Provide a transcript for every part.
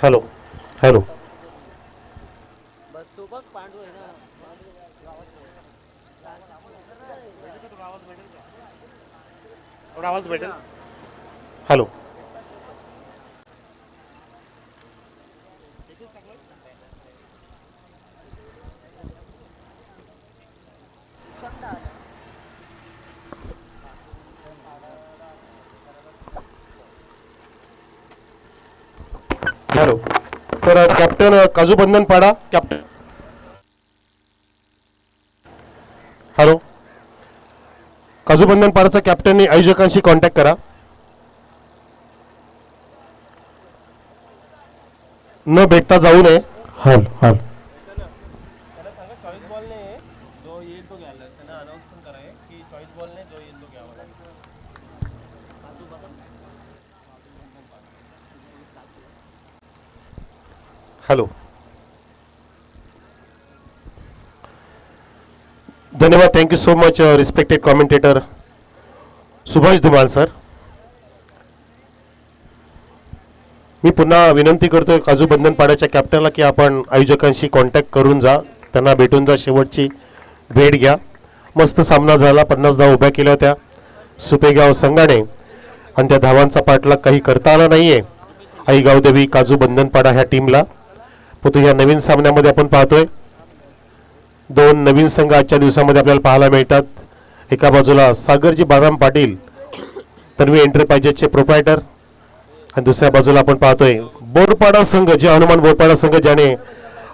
Hello hello. आवाज भेटेल. Hello. Hello. तर कॅप्टन काजू बंधन पाडा. Captain hello. काजू बंधन पाडाचा कॅप्टननी आयोजकांशी कॉन्टॅक्ट करा. न भेटता जाऊ नये. हल हल. हॅलो. धन्यवाद. Thank you so much respected commentator Subhash Dhumal sir. मी पुन्हा विनंती करतोय काजू बंधन पाड्याच्या कॅप्टनला की आपण आयोजकांशी कॉन्टॅक्ट करून जा, त्यांना भेटून जा, शेवटची भेट घ्या. मस्त सामना झाला. 50 धावा उभ्या केल्या होत्या सुपेगाव संघाने आणि त्या धावांचा पाठलाग काही करता आला नाहीये आईगाव देवी काजू बंधनपाडा ह्या टीमला. परंतु या नवीन सामन्यामध्ये आपण पाहतोय दोन नवीन संघ आजच्या दिवसामध्ये आपल्याला पाहायला मिळतात. एका बाजूला सागरजी बाळराम पाटील तन्वी एंटरप्राइजेसचे प्रोप्रायटर आणि दुसऱ्या बाजूला आपण पाहतोय बोरपाडा संघ, जे हनुमान बोरपाडा संघ ज्याने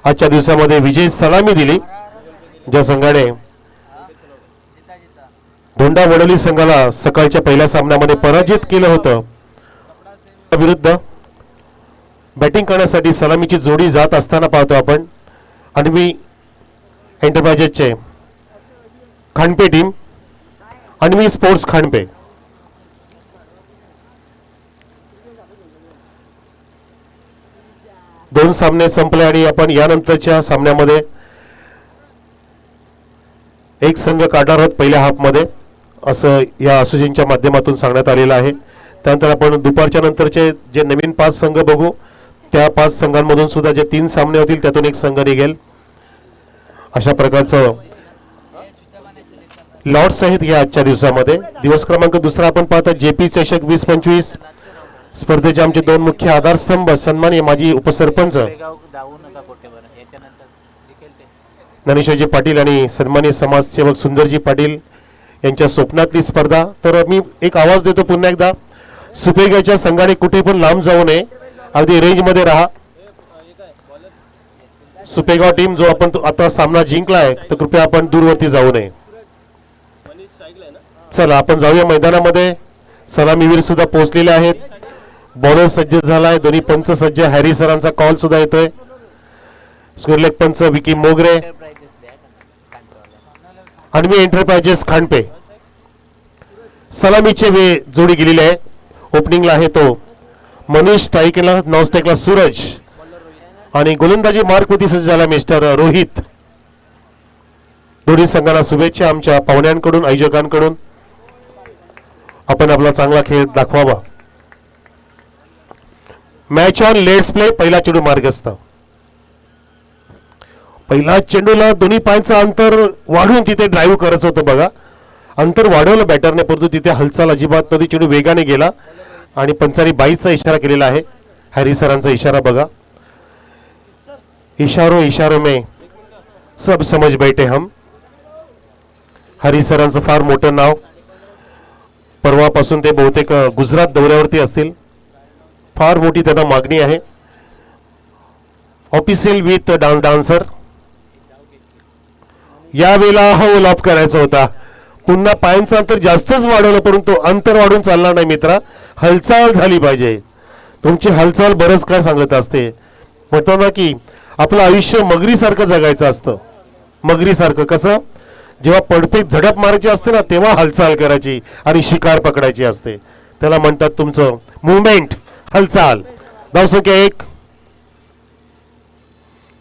आजच्या दिवसामध्ये विजय सलामी दिली, ज्या संघाने धोंडा वडोली संघाला सकाळच्या पहिल्या सामन्यामध्ये पराजित केलं होतं. विरुद्ध बॅटिंग करण्यासाठी सलामीची जोडी जात असताना पाहतो आपण अन्वी एंटरप्राइजेसचे खांडपे टीम, अन्वी स्पोर्ट्स खांडपे. दोन सामने संपले आणि आपण यानंतरच्या सामन्यामध्ये एक संघ काढणार आहोत पहिल्या हाफमध्ये, असं या असोसिएशनच्या माध्यमातून सांगण्यात आलेलं आहे. त्यानंतर आपण दुपारच्या नंतरचे जे नवीन 5 संघ बघू. त्या 5 संघांमधून सुद्धा जे 3 सामने होतील त्यातून एक संघ निघेल. अशा प्रकारचं लॉट्स आहेत या आजच्या दिवसामध्ये. दिवस क्रमांक दुसरा आपण पाहता जेपी चषक 2025 स्पर्धेचे आमचे 2 मुख्य आधारस्तंभ सन्माननीय माजी उपसरपंच ज्ञानेश्वरजी पाटील आणि सन्माननीय समाजसेवक सुंदरजी पाटील यांच्या स्वप्नातली स्पर्धा. तर मी एक आवाज देतो पुन्हा एकदा, सुपेगावच्या संघाने कुठे पण लांब जाऊ नये, अगदी रेंजमध्ये राहा. सुपेगाव टीम जो आपण आता सामना जिंकलाय तर कृपया आपण दूरवरती जाऊ नये. चला आपण जाऊया मैदानामध्ये. सलामीवीर सुद्धा पोहोचलेले आहेत. बॉलर सज्ज झालाय. दोन्ही पंच सज्ज. हॅरी सरांचा कॉल सुद्धा येतोय. स्क्वेअरलेग पंच विकी मोगरे, अन्वी एंटरप्राइजेस खांडपे. सलामीचे जोडी गेलेली आहे. ओपनिंगला आहे तो मनीष, स्ट्राईकला नॉनस्ट्राईकला सूरज आणि गोलंदाजी मार्कवरती सज्ज झाला मिस्टर रोहित. दोन्ही संघांना शुभेच्छा आमच्या पाहुण्यांकडून, आयोजकांकडून. आपण आपला चांगला खेळ दाखवावा. Match on, let's play. पहिला चेंडू मार्गस्थ. पहिला चेंडूला दोन्ही पायांचं अंतर वाढून तिथे ड्राईव्ह करायचं होतं बघा. अंतर वाढवलं बॅटरने, परंतु तिथे हालचाल अजिबात नव्हती. चेंडू वेगाने गेला आणि पंचांनी 22चा इशारा केलेला आहे. हॅरी सरांचा इशारा बघा. इशारों में सब समझ बैठे हम. हरी सरांचं फार मोठं नाव. परवापासून ते बहुतेक गुजरात दौऱ्यावरती असतील. फार मोठी त्यांना मागणी आहे. Official with dancer. यावेळेला हॉल ऑफ करायचा होता. पुन्हा पायांचं अंतर जास्तच वाढवलं, परंतु अंतर वाढून चालणार नाही मित्रा. हालचाल झाली पाहिजे. तुमची हालचाल बरंच काय सांगत असते. म्हणतो ना की आपलं आयुष्य मगरीसारखं जगायचं असतं. मगरीसारखं कसं? जेव्हा पडते झडप मारायची असते ना तेव्हा हालचाल करायची आणि शिकार पकडायची असते. त्याला म्हणतात तुमचं मुवमेंट, हालचाल. धावसंख्या 1.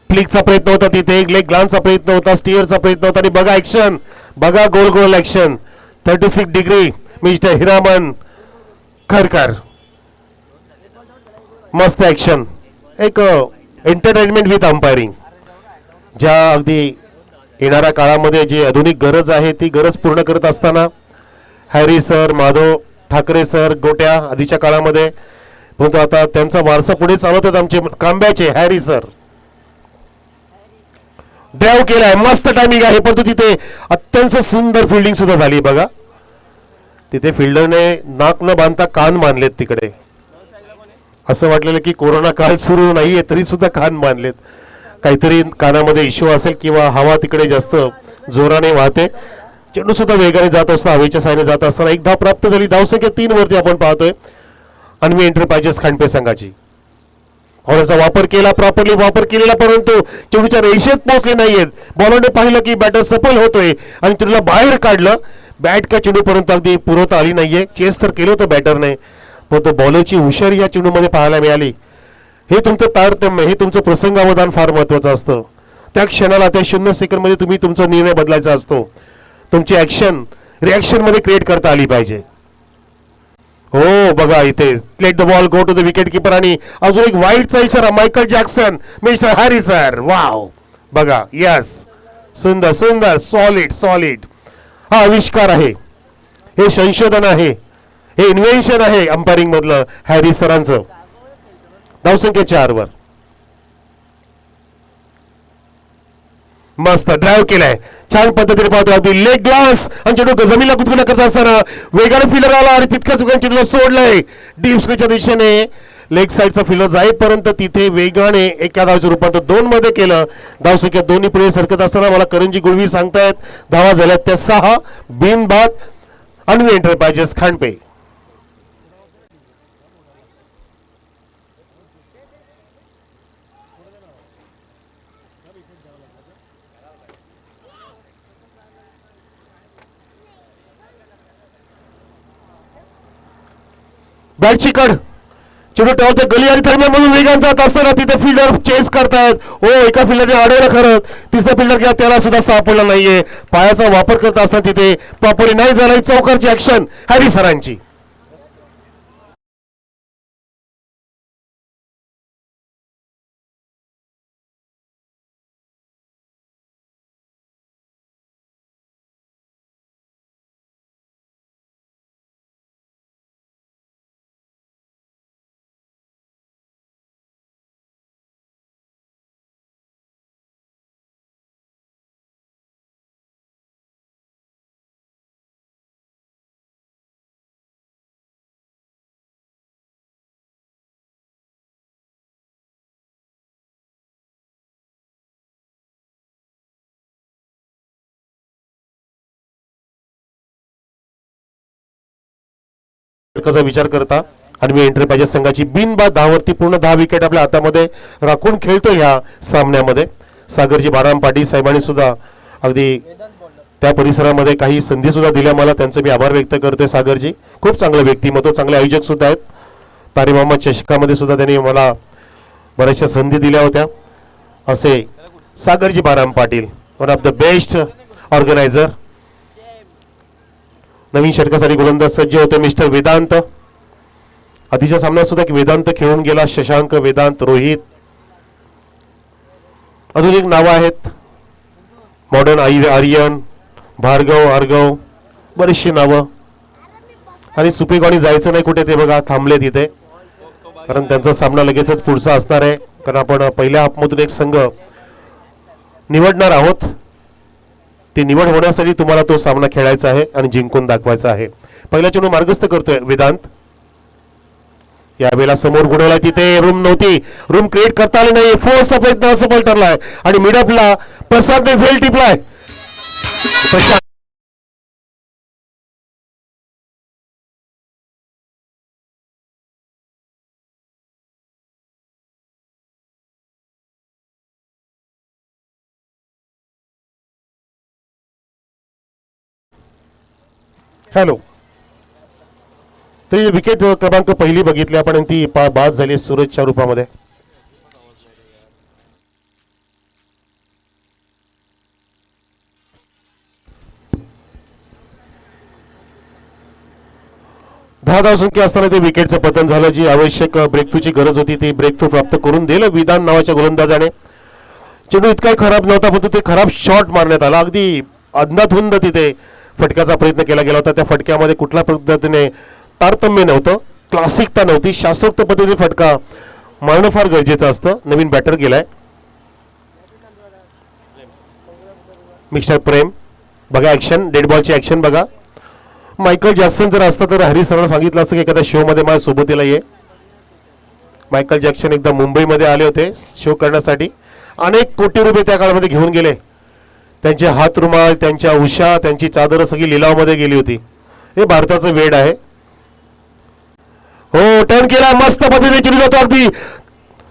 फ्लिकचा प्रयत्न होता तिथे. एक लेग ग्लान्सचा प्रयत्न होता. स्टीअरचा प्रयत्न होता. आणि बघा ऍक्शन, बघा गोल गोल action. 36 degree mister Hiraman Kharkar. मस्त ऍक्शन. एक एंटरटेनमेंट विथ अंपायरिंग, ज्या अगदी येणाऱ्या काळामध्ये जी आधुनिक गरज आहे ती गरज पूर्ण करत असताना Harry sir, Madhav Thackeray sir, गोट्या आधीच्या काळामध्ये, परंतु आता त्यांचा वारसा पुढे चालवतात आमचे कांब्याचे हॅरी सर. ड्राईव्ह केलाय, मस्त टायमिंग आहे, परंतु तिथे अत्यंत सुंदर फिल्डिंग सुद्धा झाली बघा. तिथे फिल्डरने नाक न बांधता कान बांधलेत तिकडे. असं वाटलेलं की कोरोना काळ सुरू नाहीये तरी सुद्धा कान बांधलेत. काहीतरी कानामध्ये इश्यू असेल किंवा हवा तिकडे जास्त जोराने वाहते. चेंडू सुद्धा वेगाने जात असतो, हवेच्या साईने जात असताना एक धाव प्राप्त झाली. धावसंख्या 3 वरती आपण पाहतोय अन्वी एंटरप्राइजेस खांडपे संघाची. हॉर्नचा वापर केला, प्रॉपरली वापर केलेला, परंतु चेंडूच्या रेषेत पोहोचले नाहीयेत. बॉलरने पाहिलं की बॅटर सफल होतोय आणि चेंडूला बाहेर काढलं. बॅट का चेंडूपर्यंत अगदी पुरवता आली नाहीये. चेस तर केलं होतं बॅटरने, पण तो बॉलरची हुशारी या चेंडूमध्ये पाहायला मिळाली. हे तुमचं तारतम्य, हे तुमचं प्रसंगावधान फार महत्त्वाचं असतं. त्या क्षणाला त्या 0 सेकंडमध्ये तुम्ही तुमचा निर्णय बदलायचा असतो. तुमची ॲक्शन रिॲक्शनमध्ये क्रिएट करता आली पाहिजे. हो बघा इथे let the ball go to the wicket keeper आणि अजून एक वाईटचा इशारा Michael Jackson, mister Harry sir. Wow बघा, यस, सुंदर सुंदर, सॉलिड सॉलिड. हा आविष्कार आहे, हे संशोधन आहे, हे इन्व्हेन्शन आहे अंपायरिंग मधलं हॅरी सरांचं. धावसंख्या 4 वर. मस्त ड्राईव्ह केलाय, छान पद्धतीने पाहतो. अगदी लेग ग्लास आणि चेंडू जमिनीला गुदगुल्या करत असताना वेगाने फिल्डर आला आणि तितक्याच वेगाने चेंडूला सोडलंय डीप स्क्वेअरच्या दिशेने. लेग साईडचा फिल्डर जाईपर्यंत तिथे वेगाने एका धावचं रूपांतर 2 मध्ये केलं. धावसंख्या दोन्ही पुढे सरकत असताना मला करंजी गुळवी सांगतायत धावा झाल्यात त्या 6. बिनबाद अन्वी एंटरप्राइजेस खांडपे. बॅटची कड, चेंडू टॉलते गली आणि दरम्यान वेगान जात असताना तिथे फिल्डर चेस करतायत. हो, एका फिल्डरने अडवलं खरं, तिसऱ्या फिल्डर किंवा त्याला सुद्धा सापडला नाहीये. पायाचा वापर करत असताना तिथे प्रॉपरली नाही झाला. चौकारची ऍक्शन हॅरी सरांची. चा विचार करता अन्वी एंटरप्राइजेस संघाची बिनबाद धावावरती पूर्ण 10 विकेट आपल्या हातामध्ये राखून खेळतो ह्या सामन्यामध्ये. सागरजी बाराम पाटील साहेबांनी सुद्धा अगदी त्या परिसरामध्ये काही संधी सुद्धा दिल्या मला, त्यांचे मी आभार व्यक्त करते. सागरजी खूप चांगलं व्यक्तिमत्व, चांगले आयोजक सुद्धा आहेत. तारे मोहम्मद चषकामध्ये सुद्धा त्यांनी मला बऱ्याचशा संधी दिल्या होत्या. असे सागरजी Baram Patil, one of the best organiser. नवीन षटकासाठी गोलंदाज सज्ज होते मिस्टर वेदांत. आधीच्या सामन्यात सुद्धा वेदांत खेळून गेला. शशांक, वेदांत, रोहित, अजून एक नावं आहेत मॉडर्न, आर्यन, भार्गव, बरीचशी नावं. आणि सुपेगावनी जायचं नाही कुठे, ते बघा थांबले तिथे, कारण त्यांचा सामना लगेचच पुढचा असणार आहे. कारण आपण पहिल्या हाफमधून एक संघ निवडणार आहोत. ती निवड होण्यासाठी तुम्हाला तो सामना खेळायचा आहे आणि जिंकून दाखवायचा आहे. पहिला चेंडू मार्गस्थ करतोय वेदांत. यावेळेला समोर गुडवला, तिथे रूम नव्हती, रूम क्रिएट करता आली नाही. फोर्सचा प्रयत्न असफल ठरलाय आणि मिडअपला प्रसादने झेल टिपलाय. हॅलो, तरी विकेट क्रमांक पहिली बघितली आपण, ती बाद झाली सूरजच्या रूपामध्ये. 10 धावसंख्या असताना ते विकेटचं पतन झालं. जी आवश्यक ब्रेकथ्रूची गरज होती ती ब्रेकथ्रू प्राप्त करून दिलं विधान नावाच्या गोलंदाजाने. चेंडू इतकाही खराब नव्हता, फक्त ते खराब शॉट मारण्यात आला. अगदी अंधाधुंद तिथे फटक्याचा प्रयत्न केला गेला होता. त्या फटक्यामध्ये कुठल्या पद्धतीने तारतम्य नव्हतं, क्लासिकता नव्हती. शास्त्रोक्त पद्धतीने फटका मारणं फार गरजेचं असतं. नवीन बॅटर गेलाय मिस्टर प्रेम. बघा ॲक्शन, डेड बॉलची ॲक्शन बघा. मायकल जॅक्सन जर असतं तर हरी सरांना सांगितलं असतं की एखाद्या शोमध्ये माझ्या सोबतीला ये. मायकल जॅक्सन एकदा मुंबईमध्ये आले होते शो करण्यासाठी. अनेक कोटी रुपये त्या काळामध्ये घेऊन गेले. त्यांचे हात रुमाल, त्यांच्या उषा, त्यांची चादर सगळी लिलावामध्ये गेली होती. हे भारताचं वेड आहे. हो, टर्न केला मस्त पद्धतीने चिडू जातो अगदी.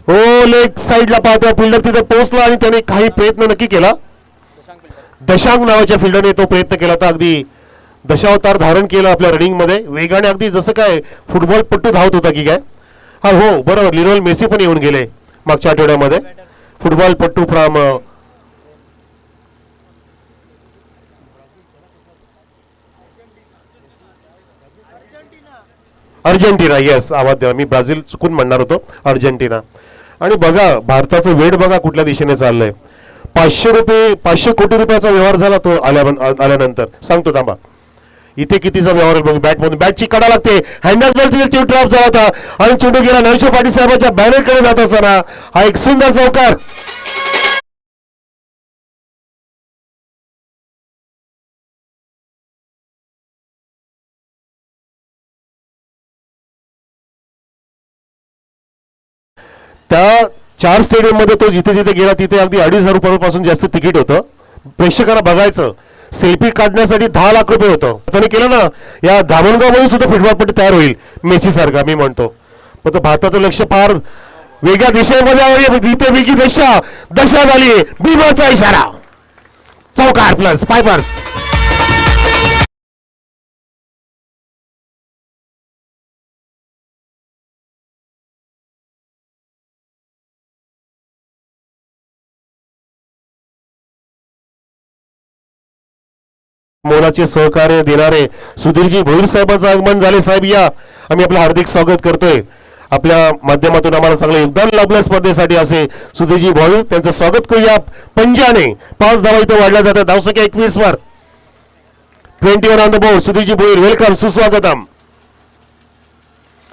हो, लेग साईडला पाहतो फिल्डर तिथे पोहोचला आणि त्याने काही प्रयत्न नक्की केला. दशांग नावाच्या फिल्डरने तो प्रयत्न केला होता. अगदी दशावतार धारण केलं आपल्या रनिंग मध्ये वेगाने, अगदी जसं काय फुटबॉल पट्टू धावत होता की काय. हा हो बरोबर, लिओनेल मेसी पण येऊन गेले मागच्या आठवड्यामध्ये. फुटबॉल पट्टू फ्रॉम अर्जेंटिना. येस, आवाज द्या, मी ब्राझील चुकून म्हणणार होतो, अर्जेंटिना. आणि बघा भारताचं वेळ बघा कुठल्या दिशेने चाललंय. 500 कोटी रुपयाचा व्यवहार झाला तो आल्यानंतर. सांगतो थांबा इथे कितीचा व्यवहार बघ. बॅटमधून बॅटची कडा लागते, हँडल तिथे चेंडू ड्रॉप झाला होता आणि चेंडू गेला नरसिंह पाटील साहेबांच्या बॅनरकडे जात असताना. हा एक सुंदर चौकार. त्या 4 स्टेडियम मध्ये तो जिथे जिथे गेला तिथे अगदी 2,500 रुपयापासून जास्त तिकीट होतं. प्रेक्षकांना बघायचं, सेल्फी काढण्यासाठी 10 लाख रुपये होतं. त्याने केलं ना, या धामणगावमध्ये सुद्धा फुटबॉलपट्टी तयार होईल मेसी सारखा, मी म्हणतो. पण भारताचं लक्ष फार वेगळ्या दिशेमध्ये आहे. इथे वेगळी दशा झाली. भीमाचा इशारा, चौकार प्लस फायबर्स. मोलाचे सहकार्य देणारे सुधीरजी भोईर साहेबांचं आगमन झाले. साहेब या, आम्ही आपलं हार्दिक स्वागत करतोय. आपल्या माध्यमातून आम्हाला चांगलं योगदान लाभलं स्पर्धेसाठी असे सुधीरजी भोईर, त्यांचं स्वागत करूया पंजाने. 5 धावा इथे वाढल्या जातात. धावसंख्या 21 वर. 21 ऑन द बोर्ड. सुधीरजी भोईर, वेलकम, सुस्वागतम.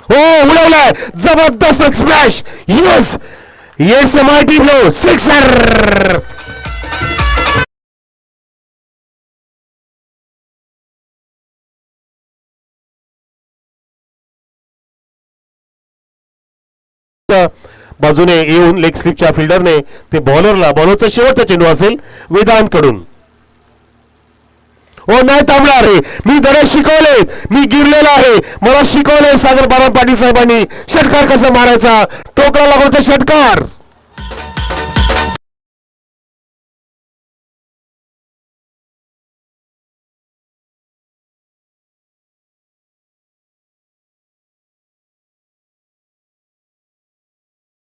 हो, उडवलाय जबरदस्त स्मॅश. येस येस, माहिती ब्लो सिक्सर. बाजूने येऊन लेग स्लिपच्या फिल्डरने ते बॉलरचा शेवटचा चेंडू असेल वेदांतकडून. हो, नाही थांबणार रे, मी धडे शिकवले, मी गिरलेला आहे, मला शिकवले सागर बाराम पाटील साहेबांनी षटकार कसा मारायचा. टोकरा लागवचा षटकार.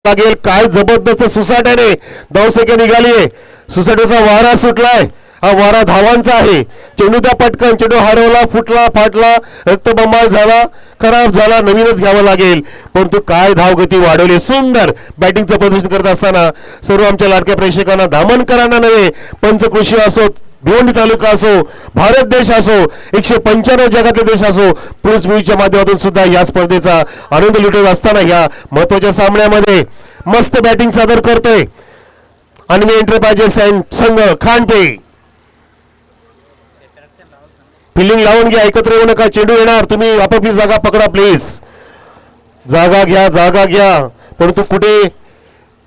लागेल काय जबरदस्त सुसाट्याने धावसंख्या निघालीये. सुसाट्याचा वारा सुटलाय. हा वारा धावांचा आहे. चेंडू त्या पटकन, चेंडू हरवला, फुटला, फाटला, रक्तबंबाळ झाला, खराब झाला, नवीनच घ्यावा लागेल. परंतु काय धावगती वाढवली. सुंदर बॅटिंगचं प्रदर्शन करत असताना सर्व आमच्या लाडक्या प्रेक्षकांना, धामणकरांना नव्हे, पंचकृषी असो, भिवंडी तालुका असो, भारत देश असो, 195 जगातले देश असो, प्लस म्यूजच्या माध्यमातून सुद्धा या स्पर्धेचा आनंद लुटत असताना या महत्वाच्या सामन्यामध्ये मस्त बॅटिंग सादर करतोय अन्वे एंटरप्राइजेस संघ खांडपे. फिल्डिंग लावून घ्या, एकत्र येऊ नका, चेंडू येणार, तुम्ही आपापली जागा पकडा प्लीज. जागा घ्या. परंतु कुठे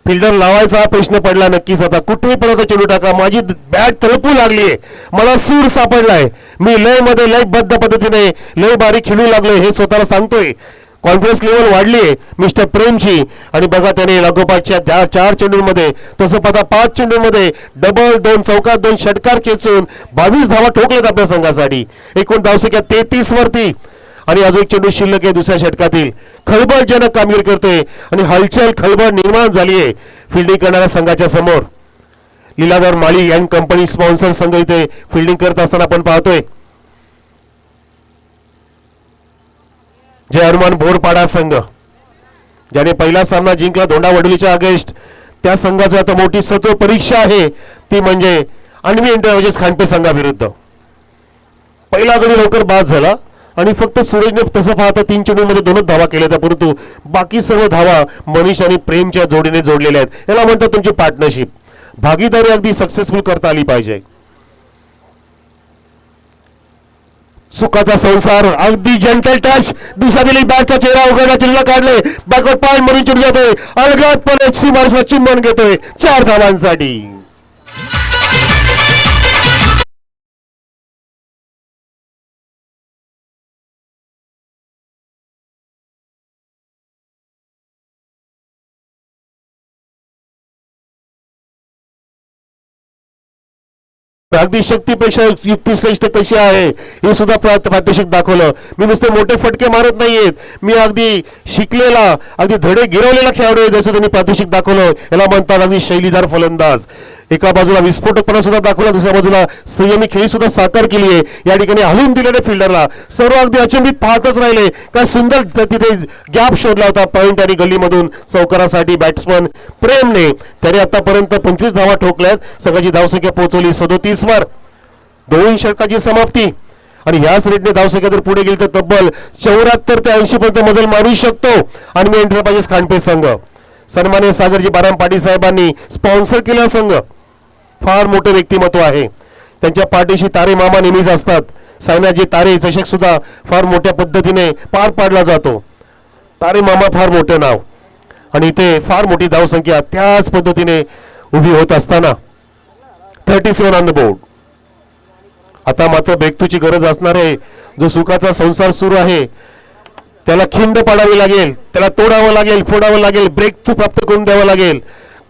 फिल्डर लावायचा हा प्रश्न पडला नक्कीच. आता कुठेही परत चेंडू टाका. माझी बॅट तळपू लागलीये, मला सूर सापडलाय. मी लयबद्ध पद्धतीने लय बारीक खेळू लागलोय हे स्वतःला सांगतोय. कॉन्फिडन्स लेवल वाढलीये मिस्टर प्रेमची. आणि बघा त्याने लागोपाठच्या 4 चेंडूंमध्ये, तसं पता 5 चेंडूंमध्ये डबल, 2 चौकार, 2 षटकार खेचून 22 धावा ठोकलेत आपल्या संघासाठी. एकूण धावसंख्या 33 वरती. आणि अजून एक चेंडू शिल्लक आहे दुसऱ्या षटकातील. खळबळजनक कामगिरी करतोय आणि हलचल खळबळ निर्माण झाली आहे फिल्डिंग करणाऱ्या संघाच्या समोर. लीलाधर माळी अँड कंपनी स्पॉन्सर संघ इथे फिल्डिंग करत असताना आपण पाहतोय. जय हनुमान बोरपाडा संघ ज्याने पहिला सामना जिंकला धोंडा वडोलीच्या अगेन्स्ट, त्या संघाची आता मोठी सत्व परीक्षा आहे, ती म्हणजे अन्वी एंटरप्राइजेस खांडपे संघाविरुद्ध. पहिला गडी लवकर बाद झाला आणि फक्त सूरजने तसं पाहता 3 चेंडूमध्ये 2च धावा केल्या होत्या, परंतु बाकी सर्व धावा मनीष आणि प्रेमच्या जोडीने जोडलेल्या आहेत. याला म्हणतात तुमची पार्टनरशिप, भागीदारी अगदी सक्सेसफुल करता आली पाहिजे. सुखाचा संसार अगदी जेंटल टच, दिशा दिली बॅटचा चेहरा उघडला, चिल्ला काढले, बॅकवर्ड पॉइंट म्हणून चिडू जातोय, अलगदपणे सीमारेषा चुंबन घेतोय 4 धावांसाठी. अगदी शक्तीपेक्षा युक्तिश्रेष्ठ कशी आहे हे सुद्धा प्रात्यक्षिक दाखवलं. मी नुसते मोठे फटके मारत नाहीयेत, मी अगदी शिकलेला, अगदी धडे गिरवलेला खेळाडू आहे, जसं त्यांनी प्रात्यक्षिक दाखवलं. याला म्हणतात अगदी शैलीदार फलंदाज. एका बाजूला विस्फोटकपणा सुद्धा दाखवला, दुसऱ्या बाजूला संयमी खेळी सुद्धा साकार केली आहे. या ठिकाणी हलवून दिलेल्या फिल्डरला सर्व अगदी अचंबित पाहतच राहिले. काय सुंदर तिथे गॅप शोधला होता पॉइंट आणि गल्लीमधून चौकारासाठी बॅट्समन प्रेमने. त्याने आतापर्यंत 25 धावा ठोकल्यात, संघाची धावसंख्या पोहोचवली 37 वर. 2 षटकाची समाप्ती आणि ह्याच रेटने धावसंख्या जर पुढे गेली तर तब्बल 74 ते 80 पर्यंत मजल मारू शकतो. आणि मी एंटरप्राइजेस खांडपे संघ, सन्मान्य सागरजी बाराम पाटील साहेबांनी स्पॉन्सर केलेला संघ, फार मोठे व्यक्तिमत्व आहे. त्यांच्या पाठीशी तारे मामा नेहमीच असतात. सायनाजी तारे चषक सुद्धा फार मोठ्या पद्धतीने पार पाडला जातो. तारे मामा फार मोठं नाव आणि इथे फार मोठी धावसंख्या त्याच पद्धतीने उभी होत असताना 37 ऑन द बोर्ड. आता मात्र ब्रेकथ्रूची गरज असणार आहे. जो सुखाचा संसार सुरू आहे त्याला खिंड पाडावी लागेल, त्याला तोडावं लागेल, फोडावं लागेल, ब्रेकथ्रू प्राप्त करून द्यावं लागेल.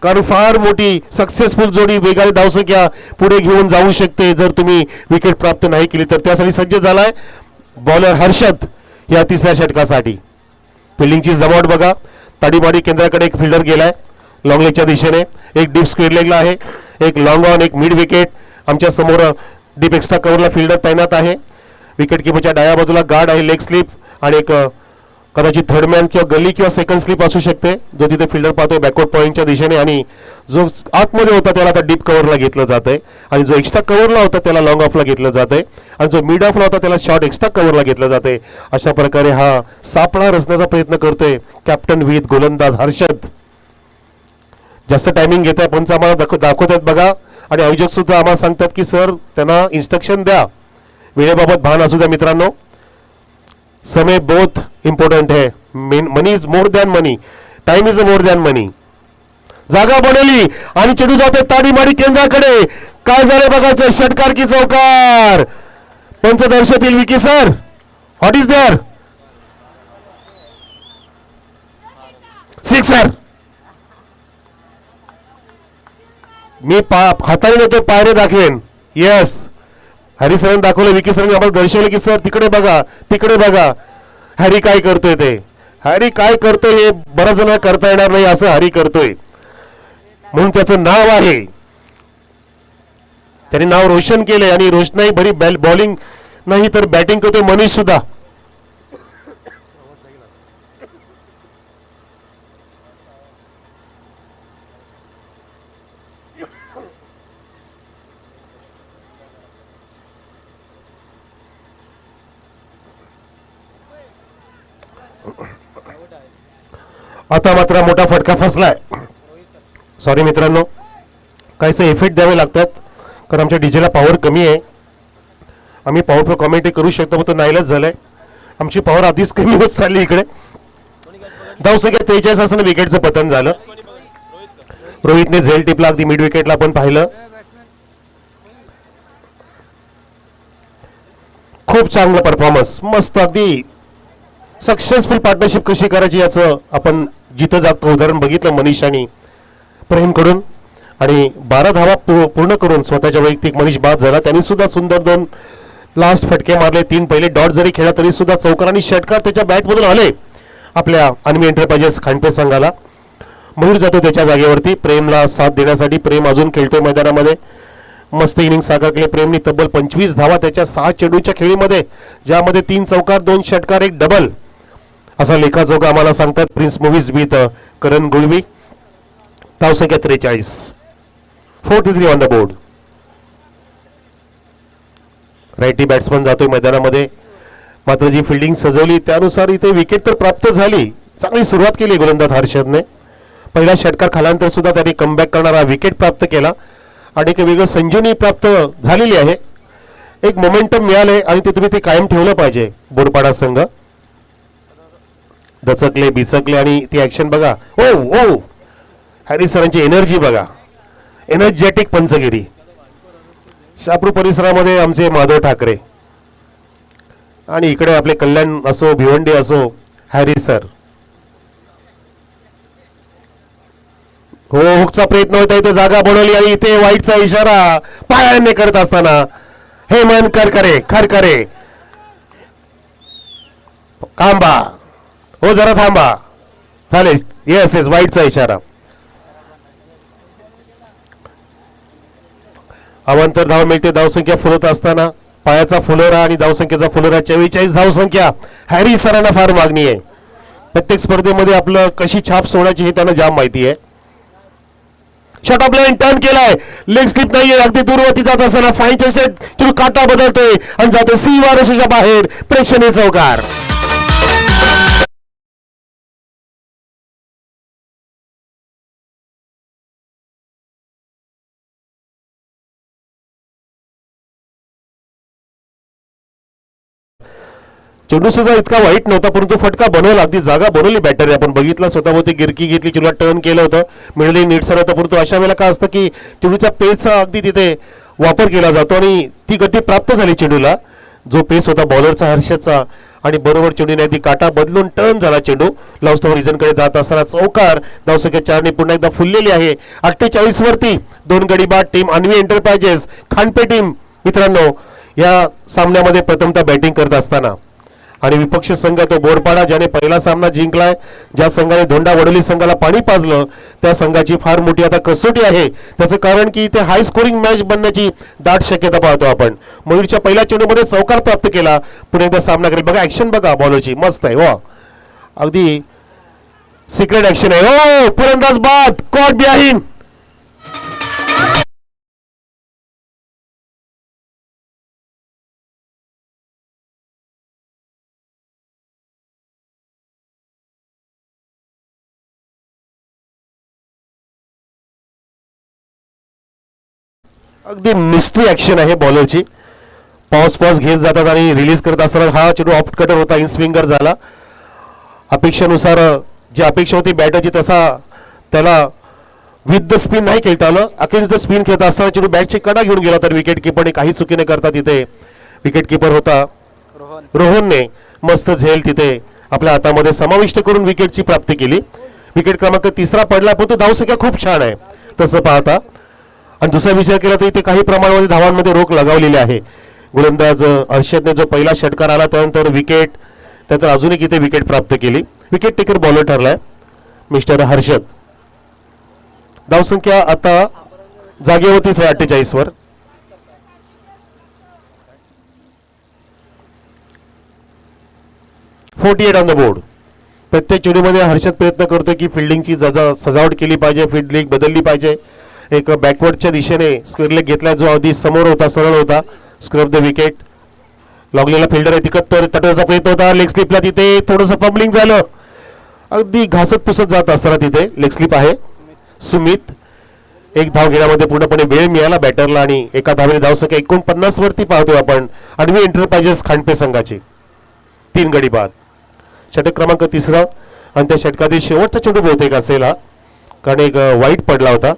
कारण फार मोठी सक्सेसफुल जोडी वेगाने धावसंख्या पुढे घेऊन जाऊ शकते जर तुम्ही विकेट प्राप्त नाही केली तर. त्यासाठी सज्ज झालाय बॉलर हर्षद या 3ऱ्या षटकासाठी. फिल्डिंगची जमावट बघा, ताडीमाडी केंद्राकडे एक फिल्डर गेलाय लॉंग लेगच्या दिशेने, एक डीप स्क्वेअर लेगला आहे, एक लॉंग ऑन, एक मिड विकेट. आमच्या समोर डीप एक्स्ट्रा कव्हरला फिल्डर तैनात आहे. विकेट किपरच्या डाव्या बाजूला गार्ड आहे, लेग स्लिप आणि एक कदाचित थर्ड मॅन किंवा गल्ली किंवा सेकंड स्लिप असू शकते, जो तिथे फिल्डर पाहतोय बॅकवर्ड पॉईंटच्या दिशेने. आणि जो आतमध्ये होता त्याला आता डीप कव्हरला घेतलं जात आहे आणि जो एक्स्ट्रा कव्हरला होता त्याला लॉंग ऑफला घेतलं जात आहे आणि जो मिड ऑफला होता त्याला शॉर्ट एक्स्ट्रा कव्हरला घेतलं जाते. अशा प्रकारे हा सापळा रचण्याचा प्रयत्न करतोय कॅप्टन विथ गोलंदाज हर्षद. जास्त टायमिंग घेत आहे पंच आम्हाला दाखवत आहेत बघा, आणि आयोजक सुद्धा आम्हाला सांगतात की सर त्यांना इन्स्ट्रक्शन द्या, वेळेबाबत भान असू द्या मित्रांनो. समय बोथ इम्पॉर्टंट है, money is more than money, time is more than money. जागा बनवली आणि चेंडू जाते ताडीमाडी केंद्राकडे. काय झालं बघायचं, षटकार की चौकार. पंच दर्शतील Vicky sir, what is there? Sixer. मी हाताने नेतो, पायरे दाखवेन. येस, हरी सरांनी दाखवलं, विकी सरांनी आम्हाला दर्शवलं की सर तिकडे बघा, तिकडे बघा, हरी काय करतोय ते. हरी काय करतोय हे बऱ्याच जणांना करता येणार नाही, असं हरी करतोय म्हणून त्याचं नाव आहे. त्याने नाव रोशन केले आणि रोशनाई भरी बॉलिंग नाही तर बॅटिंग करतोय मनीष सुद्धा. आता मात्र मोठा फटका फसलाय. सॉरी मित्रांनो, काहीसे इफेक्ट द्यावे लागतात कारण आमच्या डीजेला पॉवर कमी आहे. आम्ही पॉवरफुल कॉमेंट्री करू शकतो पण तो नाईलाज झालाय. आमची पॉवर आधीच कमी होत चालली इकडे. धावसंख्या 43 असताना विकेटचं पतन झालं. रोहितने झेल टिपला, अगदी मिड विकेटला आपण पाहिलं. खूप चांगला परफॉर्मन्स, मस्त, अगदी सक्सेसफुल पार्टनरशिप कशी करायची याचं आपण जिथं जागतो उदाहरण बघितलं मनीष आणि प्रेमकडून. आणि 12 धावा पूर्ण करून स्वतःच्या वैयक्तिक मनीष बाद झाला. त्यांनी सुद्धा सुंदर 2 लास्ट फटके मारले. 3 पहिले डॉट जरी खेळला तरी सुद्धा चौकार आणि षटकार त्याच्या बॅटमधून आले आपल्या अन्वी एंटरप्राइजेस खांडपे संघाला. मयूर जातो त्याच्या जागेवरती प्रेमला साथ देण्यासाठी. प्रेम अजून खेळतोय मैदानामध्ये, मस्त इनिंग साकार केले प्रेमनी. तब्बल 25 धावा त्याच्या 6 चेंडूच्या खेळीमध्ये, ज्यामध्ये 3 चौकार, 2 षटकार, 1 डबल. असा लेखाजोगा आम्हाला सांगतात प्रिन्स मूव्हीज विथ करण गुळवी. धावसंख्या 43. 43 on the board. Righty batsman जातोय मैदानामध्ये, मात्र जी फिल्डिंग सजवली त्यानुसार इथे विकेट तर प्राप्त झाली. चांगली सुरुवात केली गोलंदाज हर्षदने. पहिला षटकार खाल्यानंतर सुद्धा त्यांनी कमबॅक करणारा विकेट प्राप्त केला आणि एक वेगळं संजीवनी प्राप्त झालेली आहे. एक मोमेंटम मिळाले आणि ते तुम्ही ते कायम ठेवलं पाहिजे. बोरपाडा संघ दचकले बिचकले आणि ती ऍक्शन बघा. ओ ओ हॅरी सरांची एनर्जी बघा, एनर्जेटिक पंचगिरी. शापरू परिसरामध्ये आमचे माधव ठाकरे आणि इकडे आपले कल्याण असो भिवंडी असो हॅरी सर. हो हुकचा प्रयत्न होता, इथे जागा बनवली आणि इथे वाईटचा इशारा पायाने करत असताना हे मन खरखरे खरखरे. थांबा हो जरा थांबा. चालेल येस येस वाईटचा इशारा. अवांतर धाव मिळते. धावसंख्या फुलत असताना पायाचा फुलोरा आणि धावसंख्येचा फुलोरा 44 धावसंख्या. हॅरी सरांना फार मागणी आहे. प्रत्येक स्पर्धेमध्ये आपलं कशी छाप सोडायची हे त्यांना जाम माहिती आहे. शॉट ऑफ लाईन टर्न केलाय, लेग स्लिप नाहीये, अगदी दूरवरती जात असताना फाईनच्या सेट काटा बदलतोय आणि जाते सीमा रेषेच्या बाहेर. प्रेक्षणीय चौकार. चेंडू सुद्धा इतका वाईट नव्हता परंतु फटका बनवला, अगदी जागा बनवली बॅटरी. आपण बघितलं स्वतःभोवती गिरकी घेतली, चेंडूला टर्न केलं होतं, मिळली नीटसर होतं. परंतु अशा वेळेला काय असतं की चेंडूच्या पेसचा अगदी तिथे वापर केला जातो आणि ती गती प्राप्त झाली चेंडूला. जो पेस होता बॉलरचा हर्षदचा आणि बरोबर चेंडूने अगदी काटा बदलून टर्न झाला चेंडू. लाऊस्टोन रिजनकडे जात असताना चौकार. धावसंख्या 4 ने पुन्हा एकदा फुललेली आहे. 48 वरती 2 गडी बाद. टीम अन्वी एंटरप्राइजेस खानपे टीम मित्रांनो या सामन्यामध्ये प्रथमतः बॅटिंग करत असताना आणि विपक्ष संघ तो बोरपाडा ज्याने पहिला सामना जिंकलाय, ज्या संघाने धोंडा वडोली संघाला पाणी पाजलं त्या संघाची फार मोठी आता कसोटी आहे. त्याचं कारण की इथे हाय स्कोरिंग मॅच बनण्याची दाट शक्यता पाहतो आपण. मयूरच्या पहिल्या चेंडूमध्ये चौकार प्राप्त केला. पुन्हा एकदा सामना करेल. बघा ऍक्शन बघा बॉलरची मस्त आहे. वा अगदी सिक्रेट ऍक्शन आहे. हो फलंदाज बाद. Caught behind. अगदी मिस्ट्री ऍक्शन आहे बॉलरची. पॉज घेत जातात आणि रिलीज करत असताना हा चेंडू ऑफ कटर होता, इन स्विंगर झाला. अपेक्षेनुसार जी अपेक्षा होती बॅटरची तसा त्याला विथ द स्पिन नाही खेळता आलं. अगेन्स्ट द स्पिन खेळत असताना चेंडू बॅटची कडा घेऊन गेला. तर विकेट किपरने काही चुकी न करता तिथे विकेट किपर होता रोहनने मस्त झेल तिथे आपल्या हातामध्ये समाविष्ट करून विकेटची प्राप्ती केली. विकेट क्रमांक 3 पडला पण तो धावसंख्या खूप छान आहे तसं पाहता. आणि दुसरा विचार केला तर इथे काही प्रमाणामध्ये धावांमध्ये रोख लगावलेली आहे. गोलंदाज हर्षदने जो पहिला षटकार आला त्यानंतर विकेट, त्यानंतर अजून एक इथे विकेट प्राप्त केली. विकेट टेकर बॉलर ठरलाय मिस्टर हर्षद. धावसंख्या आता जागेवरतीच आहे 48 वर. .48 ऑन द बोर्ड. प्रत्येक चेंडूमध्ये हर्षद प्रयत्न करतोय की फिल्डिंगची सजावट केली पाहिजे, फील्डिंग बदलली पाहिजे. एक बॅकवर्डच्या दिशेने स्क्वेअर लेग घेतला जो आधी समोर होता, सरळ होता. Scrub the wicket. लागलेला फिल्डर आहे तिकट तर तटवण्याचा प्रयत्न होता. लेग स्लिपला तिथे थोडंसं फंबलिंग झालं. अगदी घासत पुसत जात असताना तिथे लेग स्लिप आहे. सुमित एक धाव घेण्यामध्ये पूर्णपणे वेळ मिळाला बॅटरला आणि एका धावेने धावसंख्या 49 वरती पाहतोय आपण अन्वी एंटरप्राइजेस खांडपे संघाची. 3 गडी बाद. षटक क्रमांक 3 आणि त्या षटकातील शेवटचा चेंडू बहुतेक असेल हा, कारण एक वाईट पडला होता.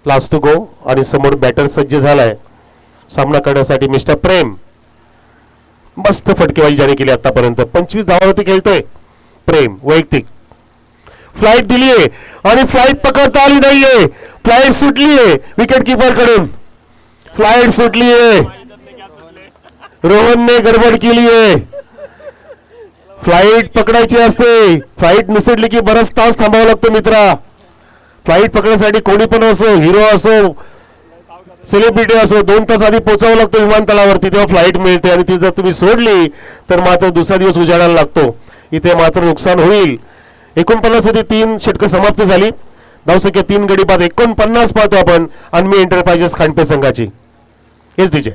लास्ट टू गो आणि समोर बॅटर सज्ज झालाय सामना करण्यासाठी मिस्टर प्रेम. मस्त फटकेबाजी ज्याने केली आतापर्यंत. 25 धावावरती खेळतोय प्रेम. वैयक्तिक फ्लाईट दिलीये आणि फ्लाईट पकडता आली नाहीये. फ्लाईट सुटलीये विकेट किपर कडून. फ्लाईट सुटलीये. रोहनने गडबड केलीये. फ्लाईट पकडायची असते. फ्लाईट निसटली की बराच तास थांबावं लागतं मित्रा. फ्लाईट पकडण्यासाठी कोणी पण असो, हिरो असो, सेलिब्रिटी असो, 2 तास आधी पोहोचावं लागतं विमानतळावरती, तेव्हा फ्लाईट मिळते. आणि ती जर तुम्ही सोडली तर मात्र दुसरा दिवस उजाडायला लागतो. इथे मात्र नुकसान होईल. 49 होती, 3 षटकं समाप्त झाली. धावसंख्या 3 गडी बाद 49 पाहतो आपण अन्मी एंटरप्राइजेस खांडपे संघाची. हेच डीजे.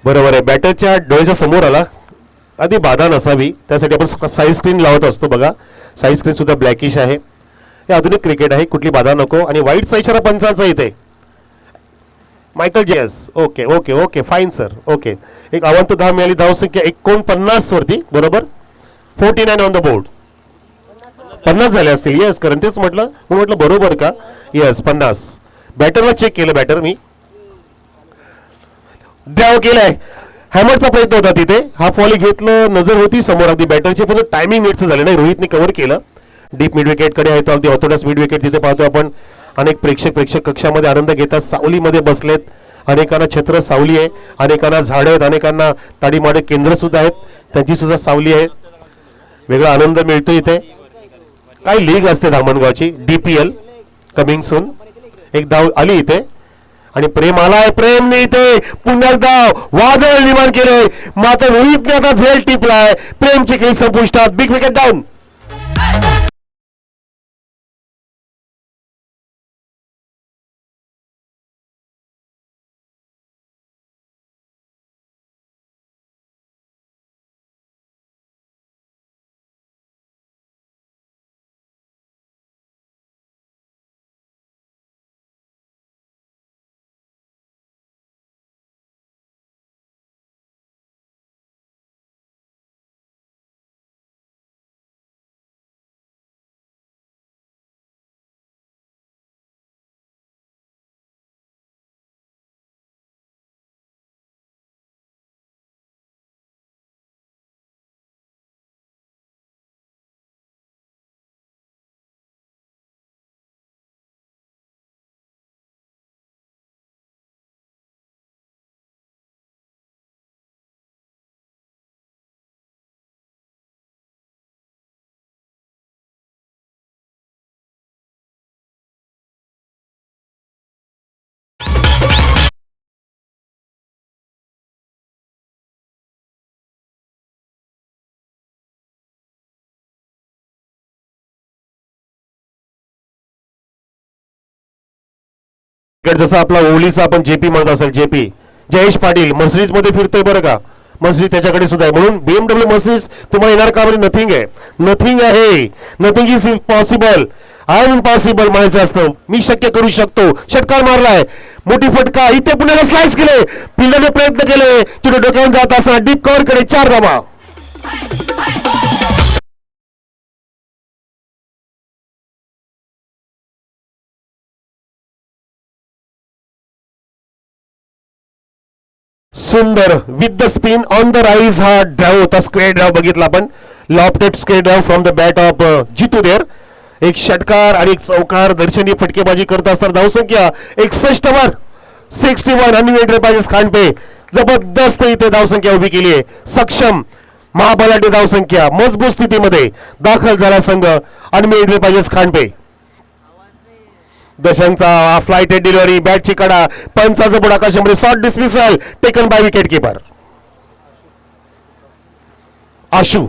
बरोबर आहे. बॅटरच्या डोळ्याच्या समोर आला, आधी बाधा नसावी त्यासाठी आपण साईज स्क्रीन लावत असतो बघा. साईज स्क्रीन सुद्धा ब्लॅकिश आहे. हे आधुनिक क्रिकेट आहे, कुठली बाधा नको. आणि वाईटचा इशारा पंचांचा इथे मायकल जेस. Okay okay okay fine sir. Okay, एक अवांत धाव मिळाली. धावसंख्या 49 वरती. बरोबर, 49 ऑन द बोर्ड. 50 झाले असतील. येस, कारण तेच म्हटलं, मी म्हटलं बरोबर का. येस 50. बॅटरला चेक केलं. बॅटर मी ड्राव केलाय. हॅमरचा प्रयत्न होता तिथे. हाफ वॉली घेतलं, नजर होती समोर अगदी बॅटरची, पण टायमिंग नीटचं झालं नाही. रोहितने कव्हर केलं. डीप मिड विकेटकडे आहे तो, अगदी ऑर्थोडॉक्स मिड विकेट तिथे पाहतो आपण. अनेक प्रेक्षक कक्षामध्ये आनंद घेतात. सावलीमध्ये बसलेत. अनेकांना छत्र सावली आहे, अनेकांना झाडं आहेत, अनेकांना ताडीमाडे केंद्र सुद्धा आहेत, त्यांची सुद्धा सावली आहे. वेगळा आनंद मिळतो इथे. काय लीग असते धामणगावची, DPL कमिंग सून. एक धाव आली इथे आणि प्रेम आलाय. प्रेमने इथे पुन्हा धाव वादळ निर्माण केलंय. मात्र रोहितने आता झेल टिपलाय. प्रेमची खेळ संपुष्टात. Big wicket down. जसं आपला ओवलीचा आपण JP म्हणत असेल, JP जयेश पाटील मर्सिडीज मध्ये फिरतोय बरं का. मर्सिडीज त्याच्याकडे सुद्धा आहे. म्हणून BMW मर्सिडीज तुम्हाला येणार का म्हणजे नथिंग आहे. नथिंग आहे. Nothing is impossible. I am impossible म्हणायचं असतं. मी शक्य करू शकतो. षटकार मारलाय. मोठी फटका इथे पुण्याला स्लाइस केले. फिल्डरने प्रयत्न केले. तिथे डोक्यावरून जात असताना डीप कव्हर कडे 4 धावा. सुंदर with the spin on the rise हा ड्राव होता. स्क्वेअर ड्राव बघितला आपण. Lofted square drive from the bat of Jitu Der. एक षटकार आणि एक चौकार दर्शनी फटकेबाजी करत असताना धावसंख्या 61 वर 61 अनविएटेड पाजेस खांडपे जबरदस्त इथे धावसंख्या उभी केली आहे. सक्षम महाबलाढ्य धावसंख्या मजबूत स्थितीमध्ये दाखल झाला संघ अनविएटेड पाजेस खांडपे. दशांचा फ्लाइट डिलिव्हरी बॅटची कडा पंचाचा बुड आकाशामध्ये short dismissal taken by wicket keeper Ashu.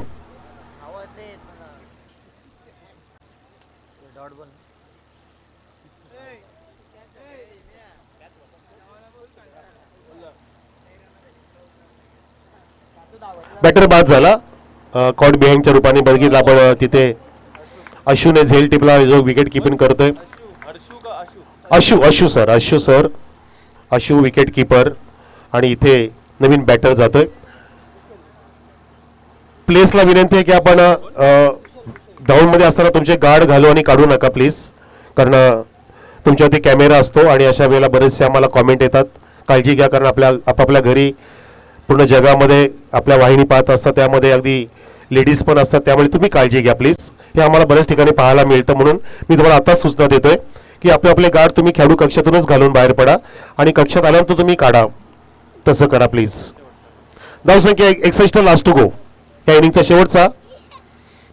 Batter बाद झाला. कॉट बिहाइंडच्या रूपाने बघितलं आपण तिथे अशूने झेल टिपला जो विकेट किपिंग करतोय. Ashu sir Ashu wicket keeper आणि इथे नवीन बॅटर जातोय. प्लेसला विनंती आहे की आपण ग्राउंडमध्ये असताना तुमचे गार्ड घालू आणि काढू नका प्लीज, कारण तुमच्यावरती कॅमेरा असतो आणि अशा वेळेला बरेचसे आम्हाला कॉमेंट येतात. काळजी घ्या, कारण आपापल्या घरी पूर्ण जगामध्ये आपल्या वाहिनी पाहत असतात, त्यामध्ये अगदी लेडीज पण असतात, त्यामुळे तुम्ही काळजी घ्या प्लीज. हे आम्हाला बऱ्याच ठिकाणी पाहायला मिळतं, म्हणून मी तुम्हाला आताच सूचना देतोय की आपले गार्ड तुम्ही खेळाडू कक्षातूनच घालून बाहेर पडा आणि कक्षात आल्यानंतर तुम्ही काढा, तसं करा प्लीज. धावसंख्या 61 लास्ट टू गो. या इनिंगचा शेवटचा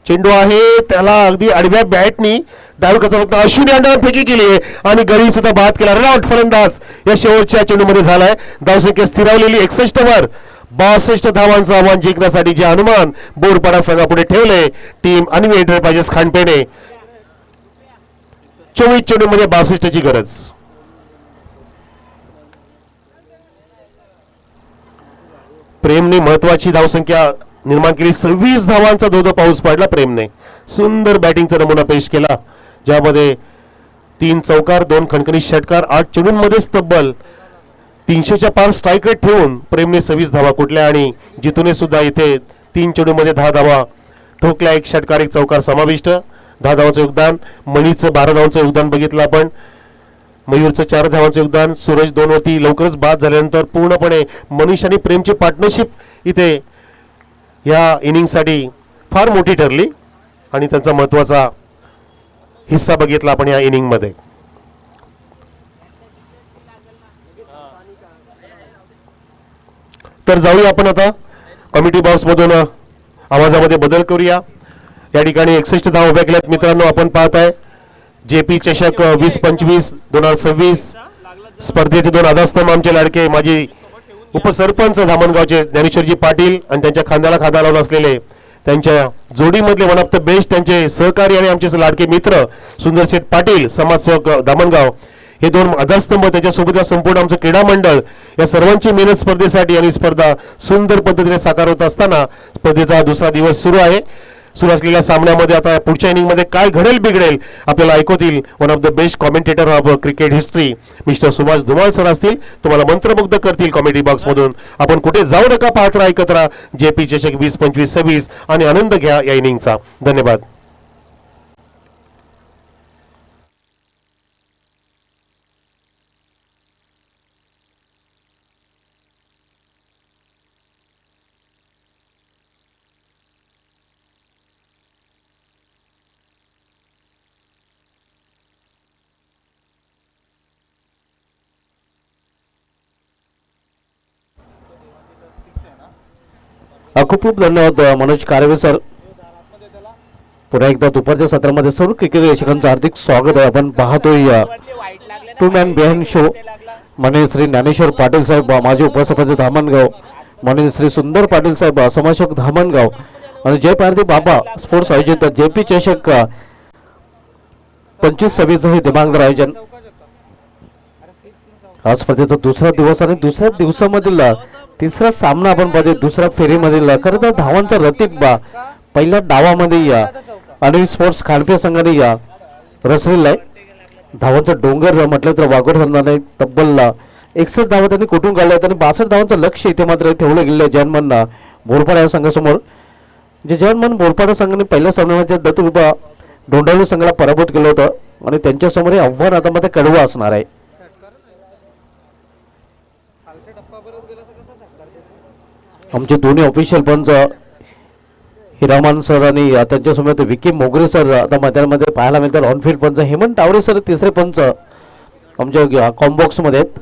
चेंडू आहे, त्याला अगदी आडव्या बॅटनी डायव्ह करता फक्त अश्विनी अंडर फेकी केली आहे आणि गडी सुद्धा बाद केला. रनआउट फलंदाज या शेवटच्या चेंडूमध्ये झालाय. धावसंख्या स्थिरावलेली 61 वर 62 धावांचं आव्हान जिंकण्यासाठी जे अनुमान बोरपाडा संघापुढे ठेवले टीम अनविएटेड पाजेस खांडपेने. 24 चेंडूमध्ये 62 ची गरज. प्रेमने महत्वाची धावसंख्या निर्माण केली. 26 धावांचा धोधो पाऊस पाडला प्रेमने. सुंदर बॅटिंगचा नमुना पेश केला, ज्यामध्ये 3 चौकार 2 खणखणीत षटकार 8 चेंडूंमध्येच तब्बल 300च्या पार स्ट्राईक रेट ठेवून प्रेमने 26 धावा कुठल्या आणि जितूने सुद्धा इथे 3 चेंडूमध्ये 10 धावा ठोकल्या. 1 षटकार 1 चौकार समाविष्ट. 10 धावांचं योगदान. मणीचं 12 धावांचं योगदान बघितलं आपण. मयूरचं 4 धावांचं योगदान. सूरज 2 वरती लवकरच बाद झाल्यानंतर पूर्णपणे मनीष आणि प्रेमची पार्टनरशिप इथे या इनिंगसाठी फार मोठी ठरली आणि त्यांचा महत्वाचा हिस्सा बघितला आपण या इनिंगमध्ये. तर जाऊया आपण आता कमिटी बॉक्समधून आवाजामध्ये बदल करूया. या ठिकाणी 61 धावा उभ्या केल्यात मित्रांनो. आपण पाहताय जेपी चषक 2025 2026 स्पर्धेचे 2 आधारस्तंभ आमचे लाडके माजी उपसरपंच धामणगावचे ज्ञानेश्वरजी पाटील आणि त्यांच्या खांद्याला खांदा लावून असलेले त्यांच्या जोडीमधले वन ऑफ द बेस्ट त्यांचे सहकारी आणि आमचे लाडके मित्र सुंदरशेठ पाटील समाजसेवक धामणगाव, हे 2 आधारस्तंभ, त्याच्यासोबत संपूर्ण आमचं क्रीडा मंडळ, या सर्वांची मेहनत स्पर्धेसाठी आणि स्पर्धा सुंदर पद्धतीने साकार होत असताना स्पर्धेचा दुसरा दिवस सुरू आहे. सुरू असलेल्या सामन्यामध्ये आता पुढच्या इनिंगमध्ये काय घडेल बिघडेल आपल्याला ऐकवतील one of the best commentator of cricket history mister Subhash Dhumal sir असतील. तुम्हाला मंत्रमुग्ध करतील कॉमेडी बॉक्स मधून. आपण कुठे जाऊ नका, पाहत राहा, ऐकत राहा जेपी चषक 2025-26 आणि आनंद घ्या या इनिंगचा. धन्यवाद. खूप खूप धन्यवाद मनोज कारवे सर. पुन्हा एकदा दुपारच्या सत्रामध्ये सर्व क्रिकेट प्रेक्षकांचं हार्दिक स्वागत आहे. आपण पाहतोय 2 मॅन बिहाइंड शो. माननीय श्री ज्ञानेश्वर पाटील साहेब माजी उपसरपंच धामणगाव, माननीय श्री सुंदर पाटील साहेब समाजसेवक धामणगाव आणि जय पारधी बाबा स्पोर्ट्स आयोजित जेपी चषक 25-26 हे दिमागदार आयोजन. आज स्पर्धेचा दुसरा दिवस आणि दुसऱ्या दिवसामधील तिसरा सामना आपण पाहतो. दुसऱ्या फेरीमधील खरं तर धावांचा रतीब पहिल्या डावामध्ये या आणि स्पोर्ट्स खांडपे संघाने या रचलेला आहे. धावांचा डोंगर म्हटलं तर वागोड संघाने तब्बल 61 धावा त्यांनी कुठून काढल्या आणि 62 धावांचं लक्ष इथे मात्र ठेवलं गेलं जयनमन बोरपाडा या संघासमोर. जे जयनमन बोरपाडा संघाने पहिल्या सामन्यामध्ये दत्तविभा डोंडवली संघाला पराभूत केलं होतं आणि त्यांच्यासमोर हे आव्हान आता मध्ये कडवं असणार आहे. आमचे दोन्ही ऑफिशियल पंच हिरामान सर आणि त्यांच्यासमोर विकी मोगरे सर आता मैदानामध्ये पाहायला मिळतात. ऑनफिल्ड पंच हेमंत टावरे सर तिसरे पंच आमच्या कॉम्बॉक्समध्ये आहेत.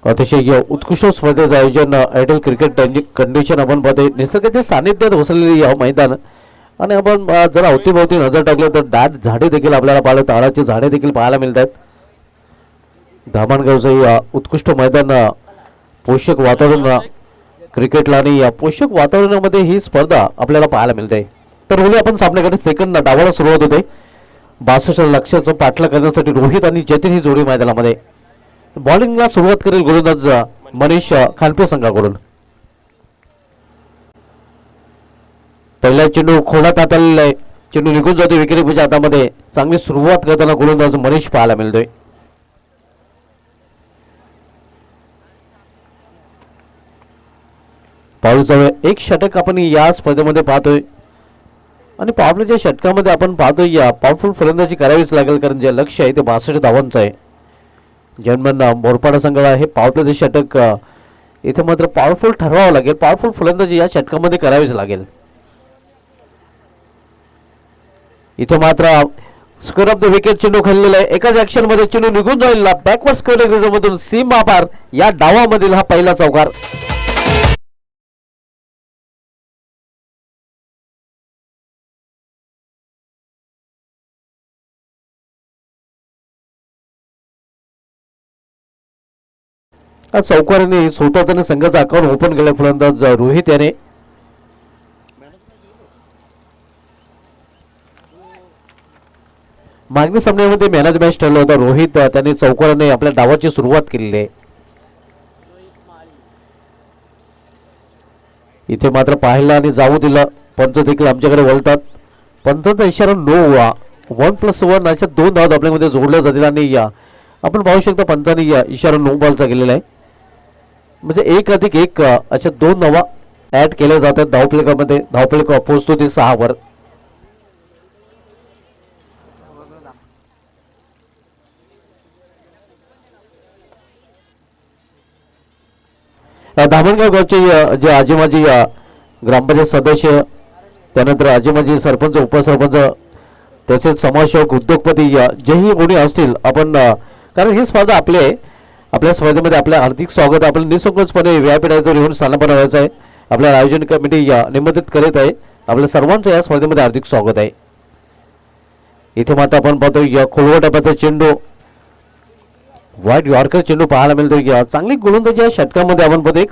अतिशय उत्कृष्ट स्पर्धेचं आयोजन आयडल क्रिकेट कंडिशन आपण पाहतोय. निसर्गाच्या सानिध्यात वसलेली मैदान आणि आपण जर अवतीभोवती नजर टाकलं तर दाट झाडे देखील आपल्याला पाहायला, ताडाची झाडे देखील पाहायला मिळतात. धामणगावचं उत्कृष्ट मैदान पोषक वातावरण क्रिकेटला आणि या पोषक वातावरणामध्ये ही स्पर्धा आपल्याला पाहायला मिळते. तर रोली आपण सामन्याकडे सेकंड डावाला सुरुवात होते. 62 लक्षाचं पाठला करण्यासाठी रोहित आणि जतीन ही जोडी मैदानामध्ये. बॉलिंगला सुरुवात करेल गोलंदाज मनीष खानपे संघाकडून. पहिला चेंडू खोडात आलेला आहे. चेंडू निघून जातो विकेटकीपरच्या हातामध्ये. चांगली सुरुवात करताना गोलंदाज मनीष पाहायला मिळतोय. पाऊलचा एक षटक आपण या स्पर्धेमध्ये पाहतोय आणि पावलाच्या षटकामध्ये आपण पाहतोय या पॉवरफुल फलंदाजी करावीच लागेल, कारण जे लक्ष आहे ते 62 धावांचं आहे. जन्मन बोरपाडा संघाला हे पॉवरप्लेचे षटक इथे मात्र पॉवरफुल ठरवावं लागेल. पॉवरफुल फलंदाजी या षटकामध्ये करावीच लागेल. इथे मात्र स्कोर ऑफ द विकेट चेंडू खेळलेला आहे. एकाच ऍक्शन मध्ये चेंडू निघून जाईल. बॅकवर्ड स्क्वेअर मधून सीमा पार या डावामधील हा पहिला चौकार. चौकाराने स्वतःचा संघाचा अकाउंट ओपन केला फलंदाज रोहित याने. मागणी सामन्यामध्ये मॅन ऑफ द मॅच ठरला होता रोहित. त्याने चौकाराने आपल्या डावाची सुरुवात केलेली आहे. इथे मात्र पाहायला आणि जाऊ दिलं. पंच देखील आमच्याकडे वळतात. पंचांचा इशारा नो. 1+1 अशा 2 धावा आपल्यामध्ये जोडल्या जातील आणि या आपण पाहू शकता पंचांनी या इशारा नो बॉलचा केलेला आहे. म्हणजे 1+1 अशा 2 धावा ऍड केल्या जातात धावफलकामध्ये. धावफलक पोहोचतो ते 6 वर. धामणगाव गावचे जे आजीमाजी ग्रामपंचायत सदस्य, त्यानंतर आजीमाजी सरपंच, उपसरपंच, तसेच समाजसेवक, उद्योगपती जेही कोणी असतील आपण, कारण ही स्पर्धा आपली आहे. आपल्या स्पर्धेमध्ये आपलं हार्दिक स्वागत. आपण निसंकोचपणे व्यासपीठावर येऊन स्थानापन्न व्हायचं आहे. आपल्या आयोजन कमिटी निमंत्रित करीत आहे. आपल्या सर्वांचं या स्पर्धेमध्ये हार्दिक स्वागत आहे. इथे मात्र आपण पाहतो या खोलवा टप्प्याचा चेंडू, व्हाईट यॉर्कर चेंडू पाहायला मिळतो. चांगली गोलंदाजी या षटकामध्ये आपण पाहतो. एक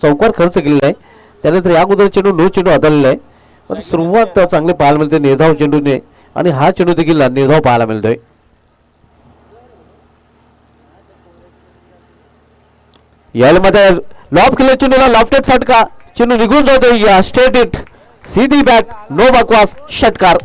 चौकार खर्च केलेला आहे. त्यानंतर या अगोदर चेंडू नो चेंडू आदळलेला आहे. पण सुरुवात चांगली पाहायला मिळते निर्धाव चेंडूने आणि हा चेंडू देखील निर्धाव पाहायला मिळतोय. याला मध्ये लॉब केले चेंडूला लॉफ्टेड फटका. चेंडू निघून जातो. या स्ट्रेट हिट, सीधी बॅट, नो बकवास, षटकार.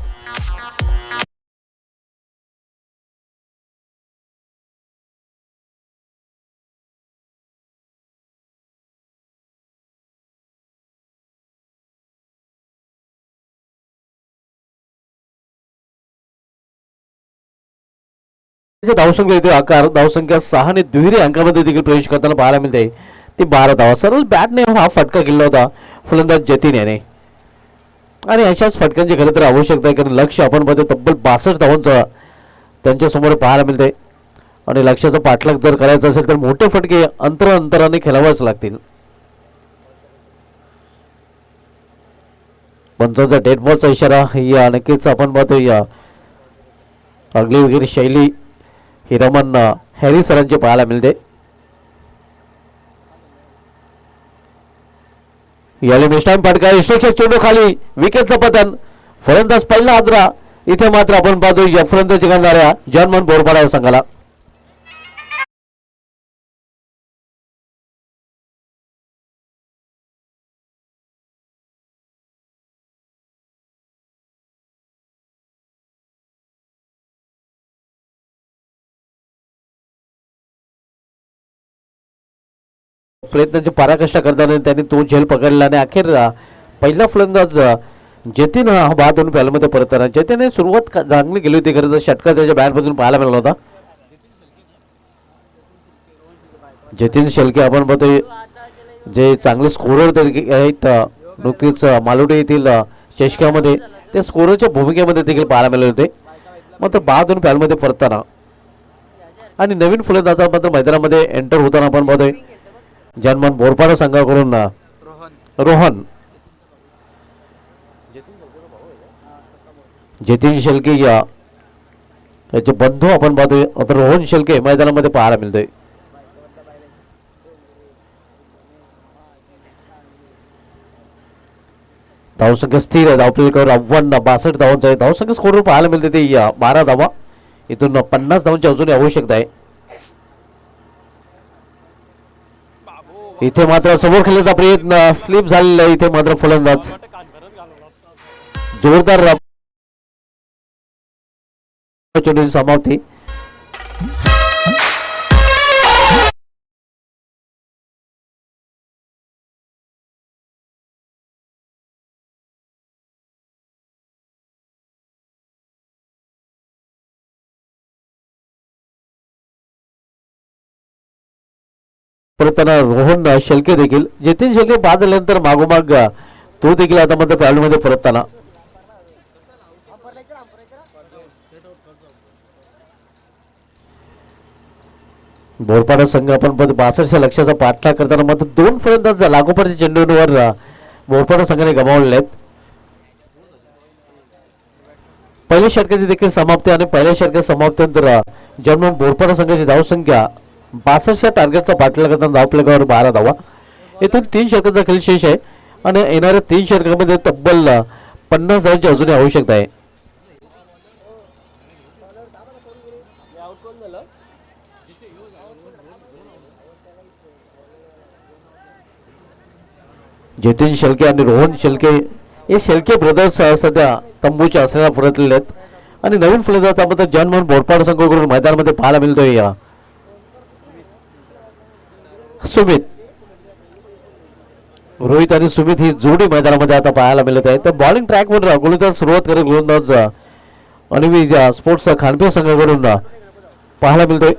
धावसंख्या येते आकार. धावसंख्या 6 ने दुहेरी अंकामध्ये देखील प्रवेश करताना पाहायला मिळते. ती 12 धावा. सरळ बॅटने हा फटका केला होता फलंदाज जतीन याने आणि अशाच फटक्यांची खरं तर आवश्यकता आहे, कारण लक्ष आपण पाहतो तब्बल 62 धावांचा त्यांच्या समोर पाहायला मिळते आणि लक्ष्याचा पाठलाग जर करायचा असेल तर मोठे फटके अंतराने खेळावेच लागतील. पंचांचा डेड बॉलचा इशारा या नक्कीच आपण पाहतो. या अगली वगैरे शैली हिरामन हॅरी सरांचे पाहायला मिळते. याला मिस्टाईम फटका. इष्टेक्षा चेंडू खाली, विकेटचं पतन, फलंदाज पहिला आदरा. इथे मात्र आपण पाहतो या फलंदाजी करणाऱ्या जर्मन बोरपाडा संघाला. प्रयत्नाची पराकाष्ठा करताना त्यांनी तो झेल पकडला आणि अखेर पहिला फलंदाज जतीन हा बाद होऊन पॅलमध्ये परतला. जतीनने सुरुवात चांगली केली होती, खरं तर षटका त्याच्या बॅटमधून पाहायला मिळाला होता. जतीन शेलके आपण बघतोय जे चांगले स्कोरर आहेत नुकतीच मालुटे येथील चषकामध्ये ते स्कोररच्या भूमिकेमध्ये देखील पाहायला मिळाले होते. मात्र 12 पॅलमध्ये परतताना आणि नवीन फलंदाज मात्र मैदानामध्ये एंटर होताना आपण पाहतोय जनमन बोरपाडा संघाकडून रोहन जतीन शेलके याचे बंधू आपण पाहतोय. आता रोहन शेलके मैदानामध्ये पाहायला मिळतोय. धावसंख्या स्थिर आहे. धावफलकावर 62 धावांचा आहे. धावसंख्या स्कोरवर पाहायला मिळते ते 12 धावा. इथून 50 धावांची अजूनही आवश्यकता आहे. इथे मात्र समोर खेळण्याचा प्रयत्न स्लिप झालेला आहे. इथे मात्र फलंदाज जोरदार समाप्ती. परतताना रोहन शेलके देखील जतीन शेलके बाद झाल्यानंतर मागोमाग तो देखील आता मात्र पॅलमध्ये परतताना बोरपाडा संघ आपण 62 लक्षाचा पाठलाग करताना मात्र 2 फलंदाज लागोपाठच्या चेंडूंवर बोरपाडा संघाने गमावले आहेत. पहिल्या षटकाची देखील समाप्ती आणि पहिल्या षटकाच्या समाप्तीनंतर जन्म बोरपाडा संघाची धावसंख्या 62 टार्गेटचा पाठलाग करताना धावफलकावर 12 धावा. इथून 3 षटकाचा खेळ शेष आहे आणि येणाऱ्या 3 षटकामध्ये तब्बल 50 धावांची अजूनही आवश्यकता आहे. जतीन शेलके आणि रोहन शेलके हे शेलके ब्रदर्स सध्या तंबूच्या असलेल्या परतलेले आहेत आणि नवीन फलंदाज त्यामध्ये जनमन बोरपाडा संघाकडून मैदानामध्ये पाहायला मिळतोय सुमित. रोहित आणि सुमित ही जोडी मैदानामध्ये आता पाहायला मिळत आहे. तर बॉलिंग ट्रॅकवर गोलंदाज सुरुवात करेल गोलंदाज आणि स्पोर्ट्स खानपे संघाकडून पाहायला मिळतोय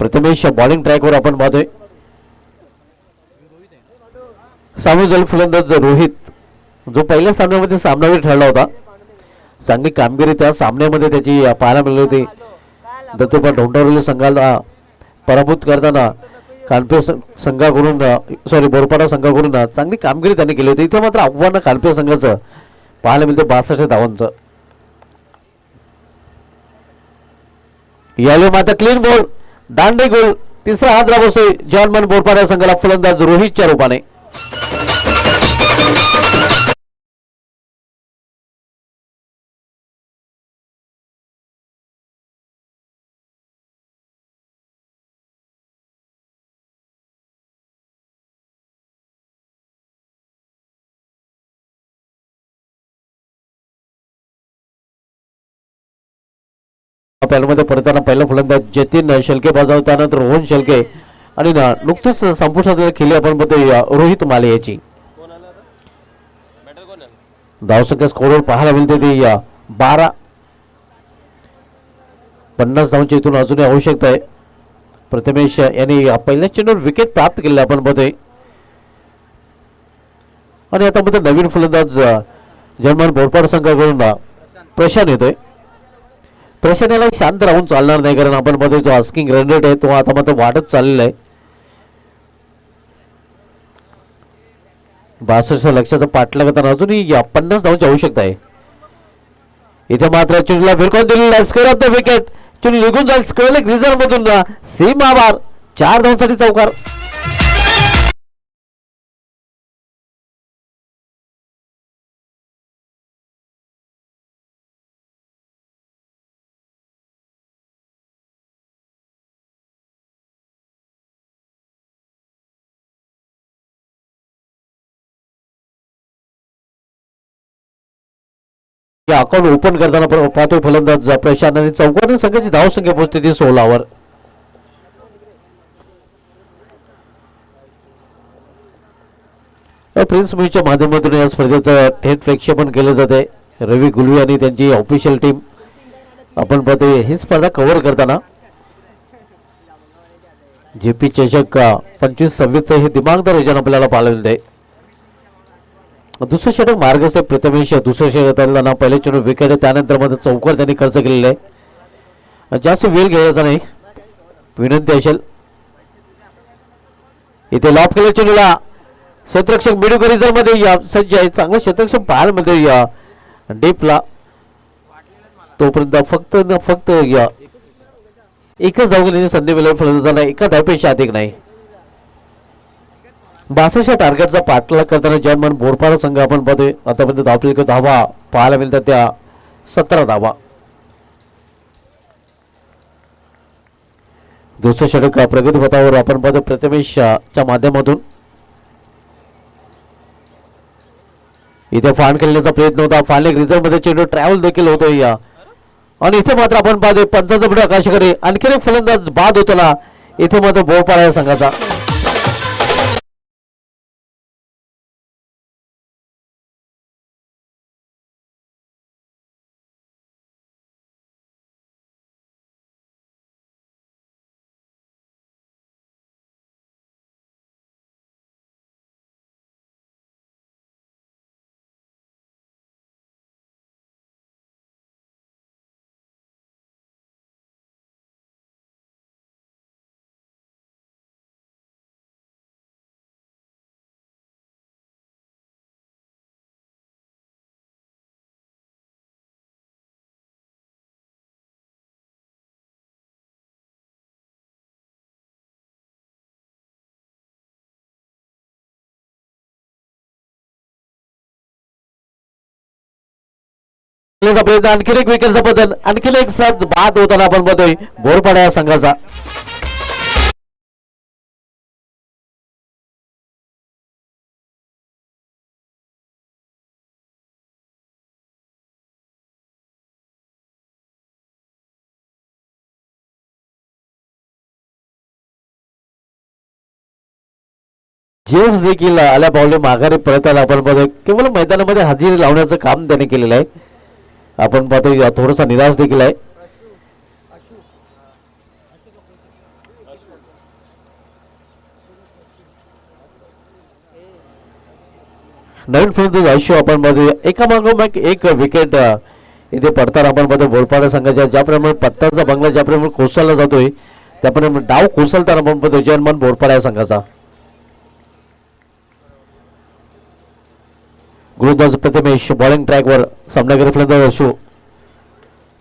प्रथमेश बॉलिंग ट्रॅकवर आपण पाहतोय. सामोर फलंदाज रोहित जो पहिल्या सामन्यामध्ये सामनावीर ठरला होता. चांगली कामगिरी त्या सामन्यामध्ये त्याची पाहायला मिळाली होती. दत्तोबा ढोंडावली संघाला पराभूत करताना कानपे संघाकडून बोरपाडा संघाकडून चांगली कामगिरी त्यांनी केली होती. इथे मात्र आव्हान कानपे संघाचं पाहायला मिळतं 62 धावांचं. यावेळी मात्र क्लीन बॉल दांडे गोल. तिसरा हात बसतोय जनमन बोरपाडा संघाला फलंदाज रोहितच्या रूपाने. पॅलमध्ये परतताना पहिला फलंदाज जतीन शेलके बजावताना रोहन शेलके आणि नुकतेच संपुष्टात खेळली आपण बघतोय रोहित माले याची. धावसंख्या स्कोरवर पाहायला मिळते ती 12. 50 धावांची इथून अजूनही आवश्यकता आहे. प्रथमेश यांनी पहिल्या चेंडूवर विकेट प्राप्त केले आपण बघतोय आणि आता मध्ये नवीन फलंदाज जनमन बोरपाडा संघाकडून प्रशांत येतोय. प्रशांत शांत राहून चालणार नाही कारण आपण मध्ये जो आस्किंग रन रेट आहे तो आता मात्र वाढत चाललेला आहे. 62 लक्षाचा पाठलाग करताना अजूनही 50 धावांची आवश्यकता आहे. इथे मात्र चुनीला भिरकावून दिलेला स्क्वेअर ऑफ द विकेट. चुनी निघून जाईल स्क्वेअर लेग रिझर्व मधून सीमा बार 4 धावांसाठी चौकार. अकाउंट ओपन करताना पाहतोय फलंदाज प्रशांत आणि चौकाने संघाची धावसंख्या पोहोचते ती 16 प्रिन्स मूवीच्या माध्यमातून या स्पर्धेचं थेट प्रक्षेपण केलं जाते. रवी गुलवी आणि त्यांची ऑफिशियल टीम आपण पाहतोय ही स्पर्धा कव्हर करताना जेपी चषक 25-26 हे दिमागदार योजना आपल्याला पाहायला मिळते. दुसरं षटक मार्गस्थ प्रथमेश, दुसरं षटक त्यांना पहिले चेंडू विकेट, त्यानंतर मध्ये चौकार त्यांनी खर्च केलेला आहे. जास्त वेळ घ्यायचा नाही विनंती असेल. इथे लॉफ केलेल्या चेंडूला क्षेत्ररक्षक मिडुकरी जर मध्ये या सज्ज आहे. चांगलं क्षेत्ररक्षक पाहायला मध्ये या डीपला तोपर्यंत फक्त या एकच धाव घेण्याची संधी मिळेल फलंदाजांना, एका धावपेक्षा अधिक नाही. 62 टार्गेटचा पाठलाग करताना जर्मन बोरपाडा संघ आपण पाहतोय आतापर्यंत धावफलक धावा पाहायला मिळतात त्या 17 धावा. दुसरं षटक प्रगतीपथावर आपण पाहतो प्रथमेशच्या माध्यमातून. इथे फांड खेळण्याचा प्रयत्न होता, फांडलेक रिझर्व्ह मध्ये चेंडू ट्रॅव्हल देखील होतोय या, आणि इथे मात्र आपण पाहतोय 55 फूट आकाशाकडे आणखी एक फलंदाज बाद होताना इथे मात्र बोरपाडा या संघाचा. प्रयत्न आणखी एक विकेटचा पतन, आणखी एक फ्लॅट बाद होताना आपण बघतोय बोरपाडा या संघाचा. जेम्स देखील आल्या पावले माघारी परत आला आपण बघतोय. केवळ मैदानामध्ये हजेरी लावण्याचं काम त्याने केलेलं आहे. आपण पाहतोय थोडासा निराश देखील आहे. नवीन फलंदाज आयुष्य आपण पाहतोय एकामागोमाग एक विकेट इथे पडताना आपण पाहतोय बोरपाडा संघाच्या ज्याप्रमाणे पत्त्याचा बंगला ज्याप्रमाणे कोसळला जातोय त्याप्रमाणे डाव कोसळताना आपण पाहतोय जर्मन बोरपाडा या संघाचा. गोलंदाज प्रथमेश बॉलिंग ट्रॅकवर सामनागिरी फलंदाज असू.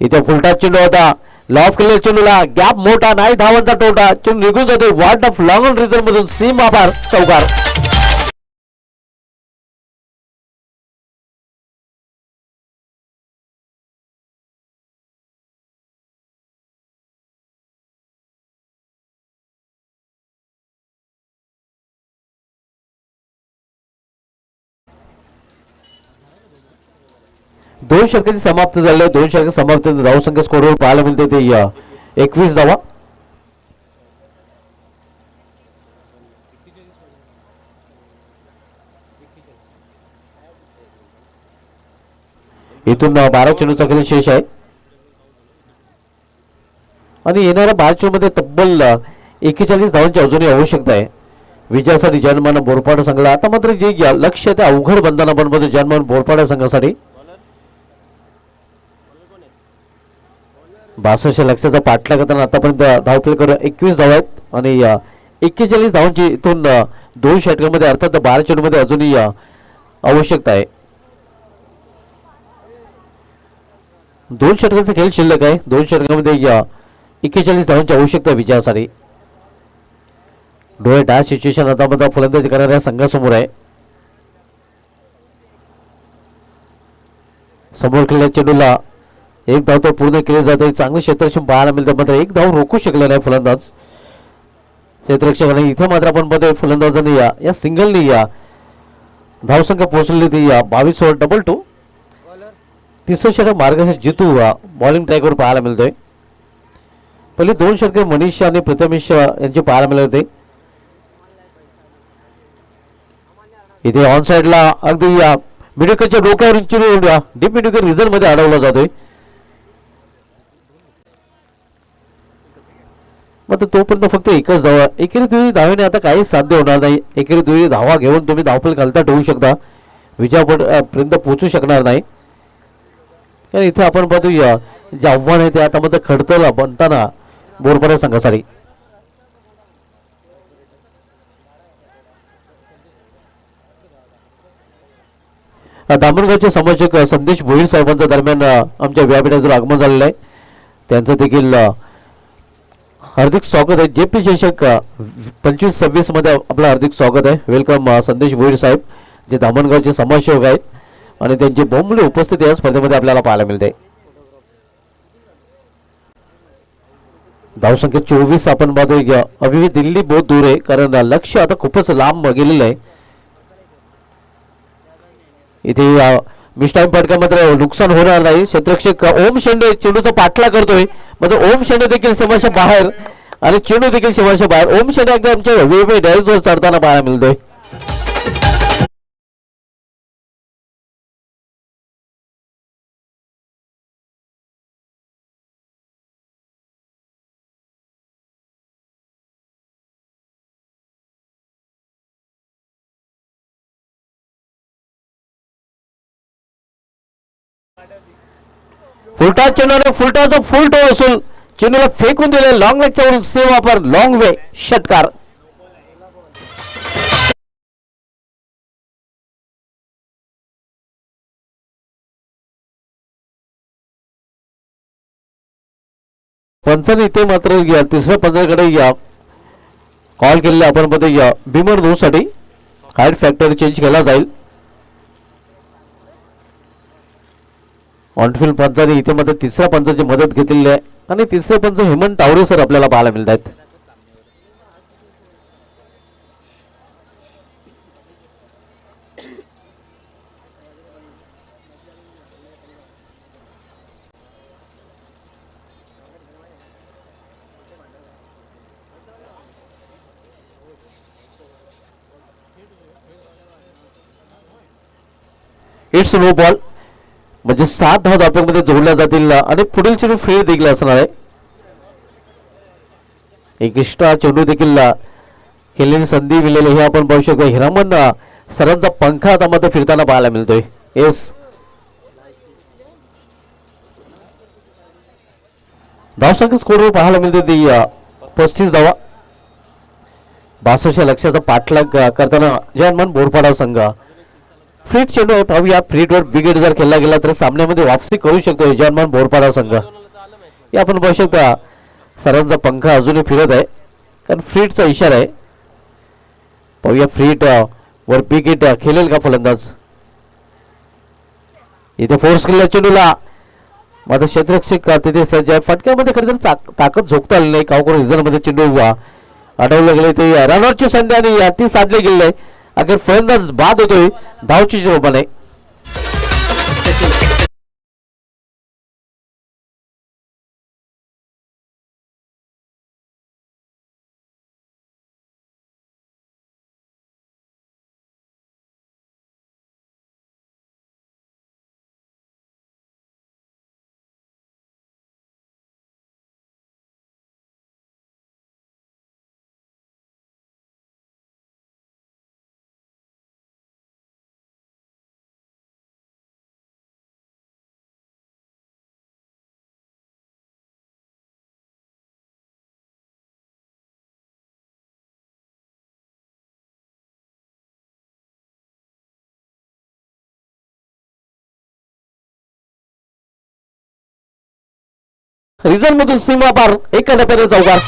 इथे फुलटा चेंडू होता, लॉफ केलेल्या चेंडूला गॅप मोठा नाही, धावांचा टोटा, चेंडू निघून जातो ward of long on reserve मधून सीम आभार चौकार. दोन षटकांची समाप्त झाले. दोन षटक समाप्त धावसंख्या स्कोरवर पाहायला मिळते ते 21 धावा. इथून 12 चेंडूचा खेळ शेष आहे आणि येणाऱ्या 12 चेंडूमध्ये तब्बल 41 धावांची अजूनही आवश्यकता आहे विजयासाठी जर्मन बोरपाडा संघाला. आता मात्र जे लक्ष ते अवघड बंधन आपण बघतो जर्मन बोरपाडा संघासाठी. 62 लक्षाचा पाठलाग करताना आतापर्यंत धावफलक 21 धावा आहेत आणि 41 धावांची इथून 2 षटकांमध्ये अर्थात 12 चेंडूमध्ये अजूनही आवश्यकता आहे. 2 षटकांचा खेळ शिल्लक आहे. 2 षटकांमध्ये 41 धावांची आवश्यकता विजयासाठी. डोळे डॅश सिच्युएशन आता फलंदाजी करणाऱ्या संघासमोर आहे. समोर खेळलेल्या चेंडूला एक धाव तो पूर्ण केले जाते. चांगले क्षेत्ररक्षण पाहायला मिळतं मात्र एक धाव रोखू शकले नाही फलंदाज क्षेत्ररक्षकाने. इथे मात्र आपण बघतोय फलंदाजांनी या सिंगलनी धावसंख्या पोहोचलेली ती 22 ओव्हर डबल 2. तिसरं षटक मार्गदर्शक जितू बॉलिंग ट्रॅकवर पाहायला मिळतोय. पहिले 2 षटके मनीष आणि प्रथमेश यांचे पाहायला मिळत होते. इथे ऑन साइडला अगदी मिडुकरच्या डोक्यावरून चेंडू डीप मिडुकर रिझर्व मध्ये अडवला जातोय. मग तोपर्यंत फक्त एकच धावा, एकेरी दुहेरी धावेने आता काहीच साध्य होणार नाही. एकेरी दुहेरी धावा घेऊन तुम्ही धावफल घालता ठेवू शकता, विजयापर्यंत पोहोचू शकणार नाही. कारण इथे आपण बघूया जे आव्हान आहे ते आता मध्ये खडतल बनताना बोरपाडा संघासाठी. दामणगावचे समाजक संदेश भोईर साहेबांच्या दरम्यान आमच्या व्यापीठाचं आगमन झालेलं आहे. त्यांचं देखील हार्दिक स्वागत आहे. जे पी चषक 25-26 मध्ये आपलं हार्दिक स्वागत आहे. वेलकम संदेश भोईर साहेब, जे दामणगावचे समाजसेवक आहेत आणि त्यांची बहुमूल्य उपस्थिती या स्पर्धेमध्ये आपल्याला पाहायला मिळते. धावसंख्या 24 आपण पाहतोय. अभी दिल्ली बहुत दूर आहे, कारण लक्ष आता खूपच लांब गेलेलं आहे. इथे मिस टाइम फटका मात्र नुकसान होणार नाही. क्षेत्ररक्षक ओम शेंडे चेंडूचा पाठला करतोय, मात्र ओम शेंडे देखील सीमाच्या बाहेर आणि चेंडू देखील सीमाच्या बाहेर. ओम शेंडे एकदा आमच्या वेगवेगळ्या डायरेक्टवर चढताना पाहायला मिळतोय. फुलटा चेंडूने फुलटाचा फुल टोल असून चेंडूला फेकून दिले. लॉंग लेगच्या वरून सेव्ह वापर लॉंग वे षटकार. पंचाने इथे मात्र तिसऱ्या पंचाकडे कॉल केलेले आपण मध्ये भीमर 2 साठी हाईट फॅक्टर चेंज केला जाईल. ऑनफिल्ड पंचाने इथे मात्र तिसऱ्या पंचाची मदत घेतलेली आहे आणि तिसरे पंच हेमंत तावडे सर आपल्याला पाहायला मिळत आहेत. इट्स नो बॉल, म्हणजे 7 धावा धावपैकीमध्ये जोडल्या जातील आणि पुढील चेंडू फेर देखील असणार आहे. एक एक्स्ट्रा चेंडू देखील खेळण्याची संधी मिळालेली हे आपण पाहू शकतो. हिरामन सरांचा पंखा आता मध्ये फिरताना पाहायला मिळतोय. येस, धावसंख्या स्कोरवर पाहायला मिळते ती 35 धावा. 62 लक्ष्याचा पाठलाग करताना जयमान बोरपाडा संघ. फ्रीट चेंडू आहे, पाहूया फ्रीटवर विकेट जर खेळला गेला तर सामन्यामध्ये वापसी करू शकतो यजमान बोरपाडा संघ. हे आपण पाहू शकता सरांचा पंखा अजूनही फिरत आहे, कारण फ्रीटचा इशारा आहे. पाहूया फ्रीट वर विकेट खेळेल का फलंदाज. इथे फोर्स केलेल्या चेंडूला मात्र क्षेत्ररक्षक तिथे सज्ज आहे. फटक्यामध्ये खरं तर ताकद झोकता आली नाही. कावकोर रिझल्टमध्ये चेंडू अडवलं गेले ते रनआउटची संधी आणि ती साधली गेली आहे. अखेर फलंदाज बाद होतोय धावची रूपाने. रिझल्ट मधून सीमा पार एका टप्प्याने चौकार.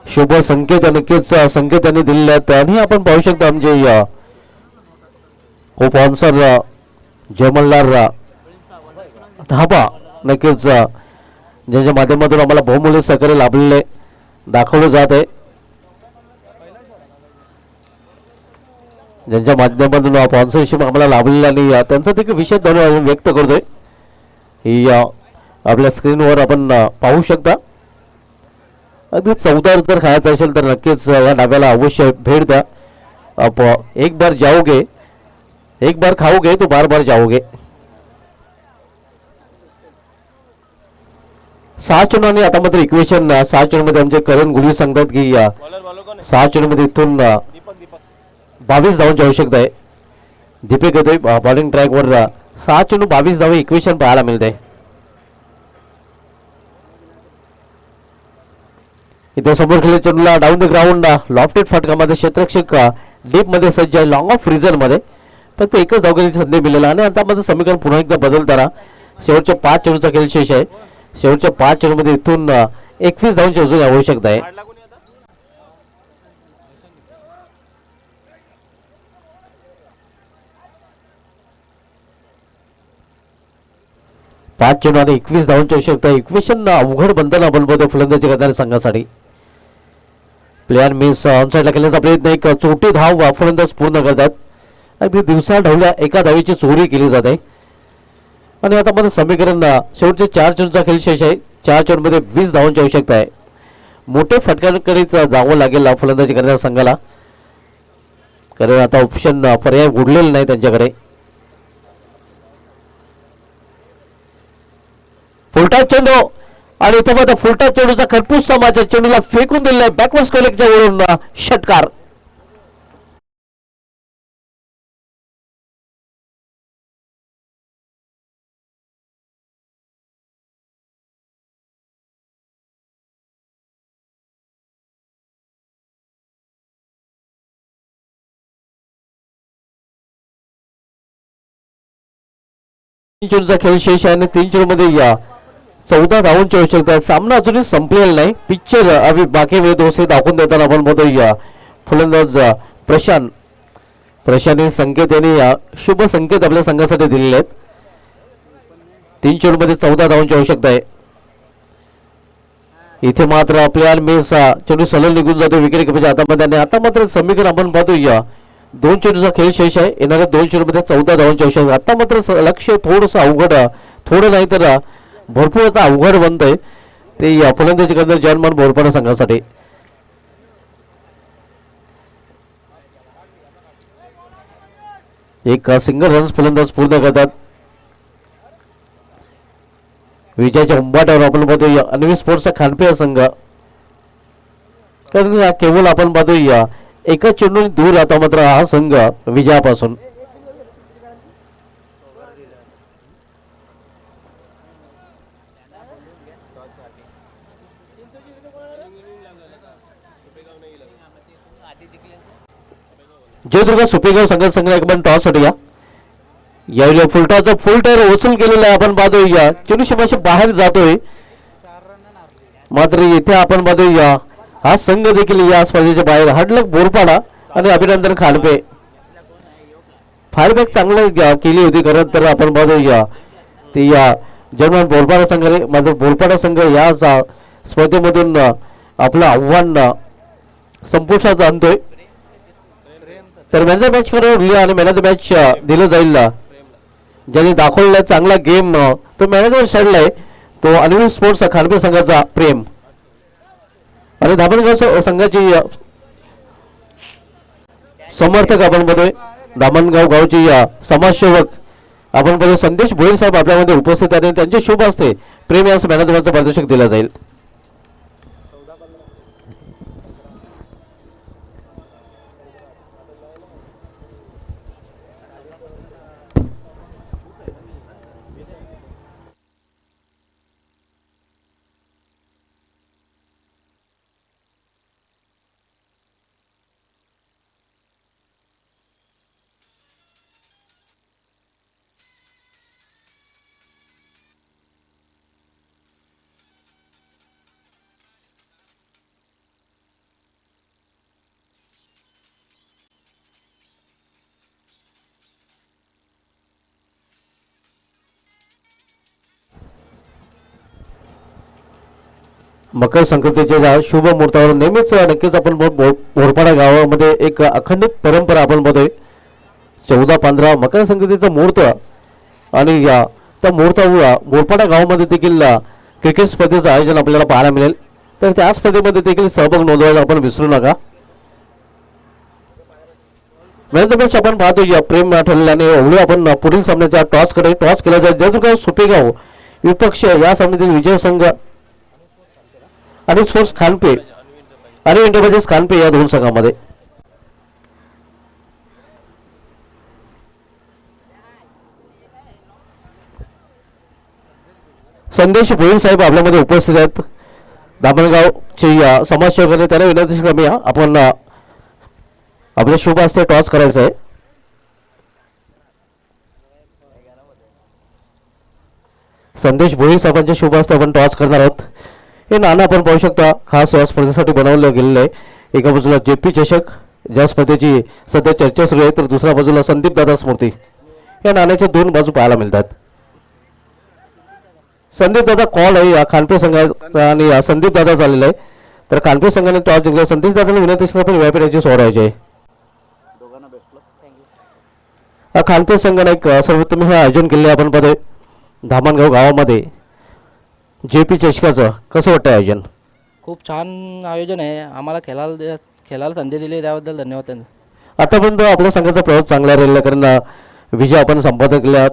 शुभ संकेत नक्कीच संकेत त्यांनी दिलेले आहेत आणि आपण पाहू शकतो आमचे स्पॉन्सर जयमल्लार ढाबा नक्कीच ज्यांच्या माध्यमातून आम्हाला बहुमूल्य सहकार्य लाभलेले दाखवलं जात आहे. ज्यांच्या माध्यमातून स्पॉन्सरशिप आम्हाला लाभलेला आणि त्यांचा देखील विशेष धन्यवाद व्यक्त करतोय. ही आपल्या स्क्रीनवर आपण पाहू शकता. अगदी चवदार जर खायचं असेल तर नक्कीच या डाब्याला अवश्य भेट द्या. आप एक बार जाओगे, एक बार खाओगे तो बार बार जाओगे. 6 चेंडू आता मात्र इक्वेशन 6 चेंडूमध्ये आमचे करण गुली सांगतात की 6 चेंडूमध्ये इथून 22 धावांची आवश्यकता आहे. दीपक येतोय बॉलिंग ट्रॅकवर. 6 चेंडू 22 धावे इक्वेशन पाहायला मिळते. इथे समोर खेळले चेंडूला डाऊन द ग्राउंड लॉफ्टेड फटकामध्ये क्षेत्ररक्षक डीप मध्ये सज्ज आहे. लॉंग ऑफ फ्रीजर मध्ये फक्त एकच धावखेळीची संधी मिळालेला आणि आता मध्ये समीकरण पुन्हा एकदा बदलताना शेवटच्या 5 चेंडूचा खेळ शेष आहे. शेवटच्या 5 चेंडूमध्ये इथून 21 धावांची अजून आवश्यकता आहे. पाच चेंडू आणि 21 धावांची आवश्यकता. इक्वेशन अवघड बनताना आपण बघतो फलंदाजी करणाऱ्या संघासाठी. प्लेयर मिस ऑनसाईडला खेळण्याचा प्रयत्न, एक चोटी धाव फलंदाज पूर्ण करतात. अगदी दिवसा ढवल्या एका धावेची चोरी केली जाते आणि आता मध्ये समीकरण शेवटचे 4 चेंडूचा खेळ शेष आहे. 4 चेंडूमध्ये 20 धावांची आवश्यकता आहे. मोठे फटक्यांकडेच जावं लागेल फलंदाजी करणाऱ्या संघाला, कारण आता ऑप्शन पर्याय उरलेले नाही त्यांच्याकडे. फुलटा चेंडू आणि इथं मध्ये फुलटा चेंडूचा खरपूस समाच्या चेंडूला फेकून दिलेला आहे. बॅकवर्ड स्कोलेकच्या वरून षटकार. चेंडूचा खेळ शेष आहे आणि 3 चेंडूमध्ये 14 धावांची आवश्यकता आहे. सामना अजूनही संपलेला नाही. पिक्चर अभी बाकी वेळ दोषे दाखवून देताना आपण बघतोय फलंदाज प्रशांत संकेत यांनी शुभ संकेत आपल्या संघासाठी दिलेले आहेत. 3 चेंडूमध्ये 14 धावांची आवश्यकता आहे. इथे मात्र आपल्या मेस चेंडू सलग निघून जातो विकेट किपरच्या हातामध्ये आणि आता मात्र समीकरण आपण पाहतोय 2 चेंडूचा खेळ शेष आहे. येणाऱ्या 2 चेंडूमध्ये 14 धावांची आवश्यकता. आता मात्र लक्ष थोडंसं अवघड, थोडं नाही तर भरपूर आता अवघड बनतंय ते फलंदाजी करणारे जर्मन बोरपाडा संघासाठी. एक सिंगल रन्स फलंदाज पूर्ण करतात. विजयाच्या उंबाट्यावर आपण पाहतोय अन्वी स्पोर्ट्सचा खानपेर संघ, कारण केवळ आपण पाहतोय एका चेंडूने दूर राहता मात्र हा संघ विजयापासून. जयदुर्ग सुपेगाव संघ एक पण टॉस होते. यावेळी फुलटाचा फुल टायर वसूल केलेला आहे. आपण पाहतोय चेंडू शिमाशी बाहेर जातोय मात्र इथे आपण पाहतोय हा संघ देखील या स्पर्धेच्या बाहेर. हार्डलक बोरपाडा आणि अभिनंदन खानपे. फायरबॅक चांगलं केली होती खरं तर आपण पाहतोय ती जर्मन बोरपाडा संघाने मात्र बोरपाडा संघ या स्पर्धेमधून आपलं आव्हान संपुष्टात आणतोय. तर मॅन ऑफ द मॅच करून आणि मॅन ऑफ द मॅच दिलं जाईल ज्यांनी दाखवलेला चांगला गेम तो मॅन ऑफ द मॅच ठरलाय तो अन्वी स्पोर्ट्स खानपे संघाचा प्रेम आणि धामणगाव संघाची समर्थक आपण बघतोय. धामणगाव गावची समाजसेवक आपण बघतो संदेश भोईर साहेब आपल्यामध्ये उपस्थित आहेत. त्यांचे शुभ असते प्रेम या मॅन ऑफ द मॅचचा पारितोषिक दिला जाईल. मकर संक्रांतीच्या शुभ मुहूर्तावर नेहमीच नक्कीच आपण बोरपाडा गावामध्ये एक अखंडित परंपरा आपण बघतोय. 14-15 मकर संक्रांतीचा मुहूर्त आणि या त्या मुहूर्तावर मोरपाडा गावामध्ये देखील क्रिकेट स्पर्धेचं आयोजन आपल्याला पाहायला मिळेल. तर त्या स्पर्धेमध्ये देखील सहभाग नोंदवायला आपण विसरू नका. मॅच आपण पाहतो या प्रेम ठरलेल्याने ओवळी आपण पुढील सामन्याच्या टॉस केला जाईल. जळगाव सुपेगाव विपक्ष या सामन्यातील विजय संघ आणि स्पोर्ट्स खानपे आणि एंटरप्राइजेस खानपे या दोन संघामध्ये. संदेश भोईर साहेब आपल्यामध्ये उपस्थित आहेत. दामणगावचे या समाजसेवकाने त्यांना विनंती कमी आपण आपल्या शुभ हस्ते टॉस करायचं आहे. संदेश भोईर साहेबांच्या शुभ हस्ते आपण टॉस करणार आहोत. हे नाणं आपण पाहू शकता खास या स्पर्धेसाठी बनवलं गेलेलं आहे. एका बाजूला JP चषक ज्या स्पर्धेची सध्या चर्चा सुरू आहे, तर दुसऱ्या बाजूला संदीप दादा स्मृती. या नाण्याच्या दोन बाजू पाहायला मिळतात. संदीप दादा कॉल आहे या खानपे संघाचा आणि संदीप दादा झालेला आहे. तर खानपे संघाने टॉस जिंकला. संदेश दादाने विनंती आपण व्यापाऱ्याची सोडायची आहे. खानपे संघाने एक सर्वोत्तम हे आयोजन केले आपण पदे धामणगाव गावामध्ये JP चषकाचं. कसं वाटतं आयोजन? खूप छान आयोजन आहे. आम्हाला खेळायला संधी दिली त्याबद्दल धन्यवाद त्यांना. आतापर्यंत आपल्या संघाचा प्रयोग चांगला राहिला कारण विजय आपण संपादन केला.